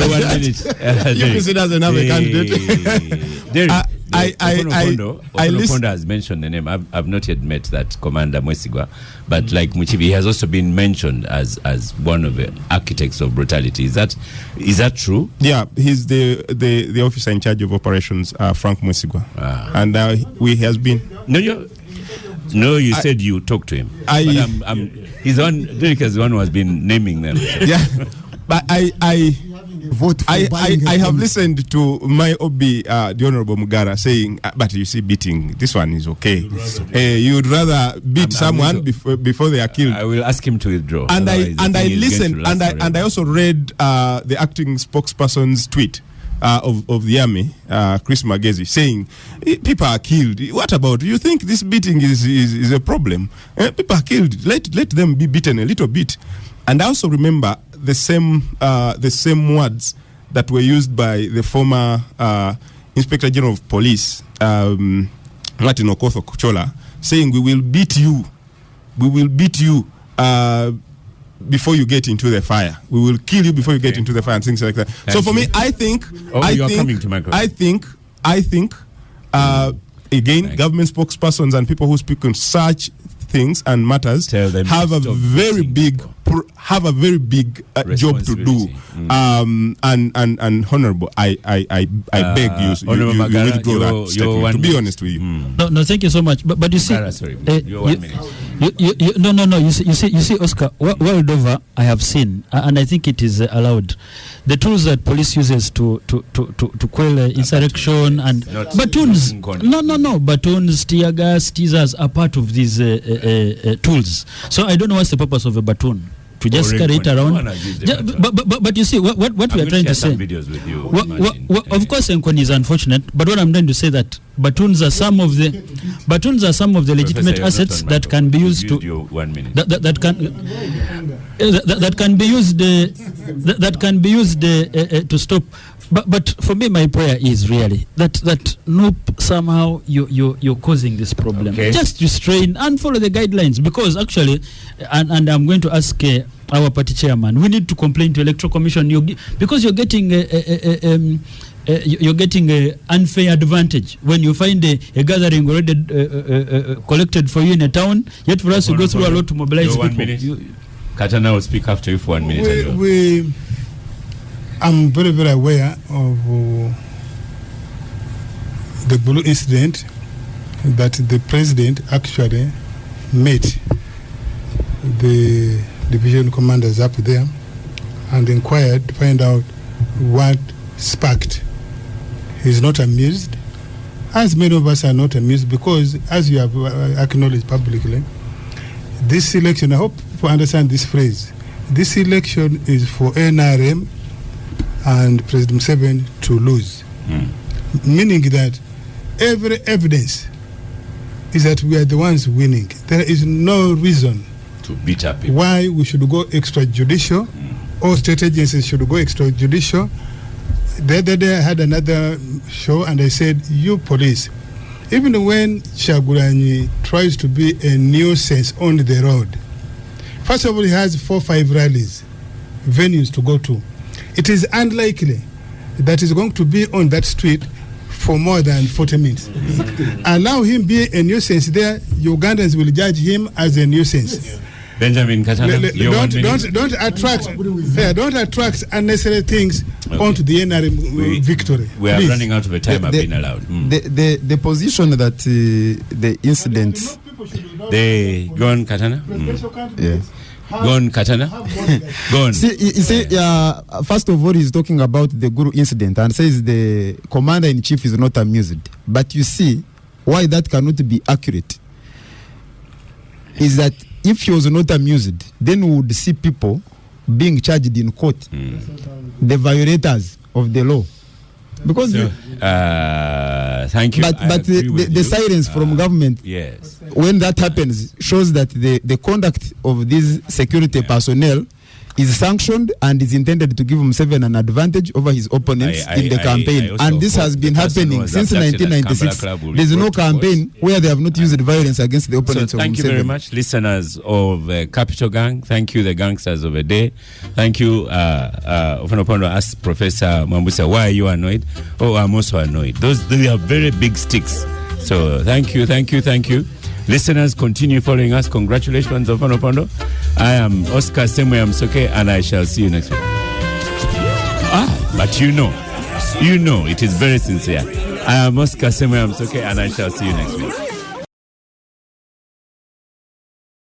1 minute. UPC doesn't have a candidate. Okono has mentioned the name. I've not yet met that Commander Mwesigwa, but like Muchibi, he has also been mentioned as one of the architects of brutality. Is that true? Yeah, he's the officer in charge of operations, Frank Mwesigwa, and he has been. No, you said you talked to him. He's Derek is the one who has been naming them. Yeah, but I have listened to my OB, the Honorable Mugara, saying, but you see, beating, this one is okay. You would rather beat someone before they are killed. I will ask him to withdraw. And I listened, and I also read the acting spokesperson's tweet of the army, Chris Magezi, saying, people are killed. What about, you think this beating is a problem? People are killed. Let them be beaten a little bit. And I also remember the same words that were used by the former Inspector General of Police, Martin Okotho Kuchola, saying, we will beat you before you get into the fire. We will kill you before you get into the fire, and things like that. So for me, I think again, government spokespersons and people who speak on such things and matters have a very big job to do. And Honorable, I beg you withdraw that statement, to be honest with you. No, thank you so much. But you see, your 1 minute. No. You see, Oscar. World over, I have seen, and I think it is allowed, the tools that police uses to quell insurrection and batons. No, batons, tear gas, teasers are part of these tools. So I don't know what's the purpose of a baton. To just carry it around. But you see, what we are trying to say. Of course, Nkoni is unfortunate, but what I'm trying to say that batons are some of the legitimate assets that can be used to that can be used to stop. But for me, my prayer is really that nope, somehow you're causing this problem. Okay. Just restrain and follow the guidelines, because actually, and I'm going to ask our party chairman, we need to complain to Electoral Commission because you're getting an unfair advantage when you find a gathering already collected for you in a town, yet for us to go through a lot to mobilize people. Katana will speak after you for 1 minute. I'm very, very aware of the blue incident, that the president actually met the division commanders up there and inquired to find out what sparked. He's not amused, as many of us are not amused, because as you have acknowledged publicly, this election, I hope people understand this phrase, this election is for NRM and President Museveni to lose. Meaning that every evidence is that we are the ones winning. There is no reason to beat up people. Why we should go extrajudicial. All state agencies should go extrajudicial. The other day I had another show and I said, you police, even when Kyagulanyi tries to be a nuisance on the road, first of all, he has 4 or 5 rallies, venues to go to. It is unlikely that he's going to be on that street for more than 40 minutes. Allow him be a nuisance there, Ugandans will judge him as a nuisance. Benjamin Katana, don't attract unnecessary things onto the NRM victory. We are running out of time. I've been allowed. The position that the incident. Go on, Katana. Yeah. Go on, Katana. Go on. See, first of all, he's talking about the Guru incident and says the commander-in-chief is not amused. But you see, why that cannot be accurate is that if he was not amused, then we would see people being charged in court, the violators of the law. Because thank you. But the silence from government, yes, when that happens, shows that the conduct of these security personnel is sanctioned and is intended to give Museveni an advantage over his opponents in the campaign. And this has been happening since 1996. There's no campaign where they have not used violence against the opponents of Museveni. Thank you very much, listeners of Capital Gang. Thank you, the gangsters of the day. Thank you. Ofanopondo asked Professor Mwambusa, why are you annoyed? Oh, I'm also annoyed. They are very big sticks. So thank you. Listeners, continue following us. Congratulations, Ofanopondo. I am Oscar Semwe Amsoke, and I shall see you next week. But you know, it is very sincere. I am Oscar Semwe Amsoke, and I shall see you next week.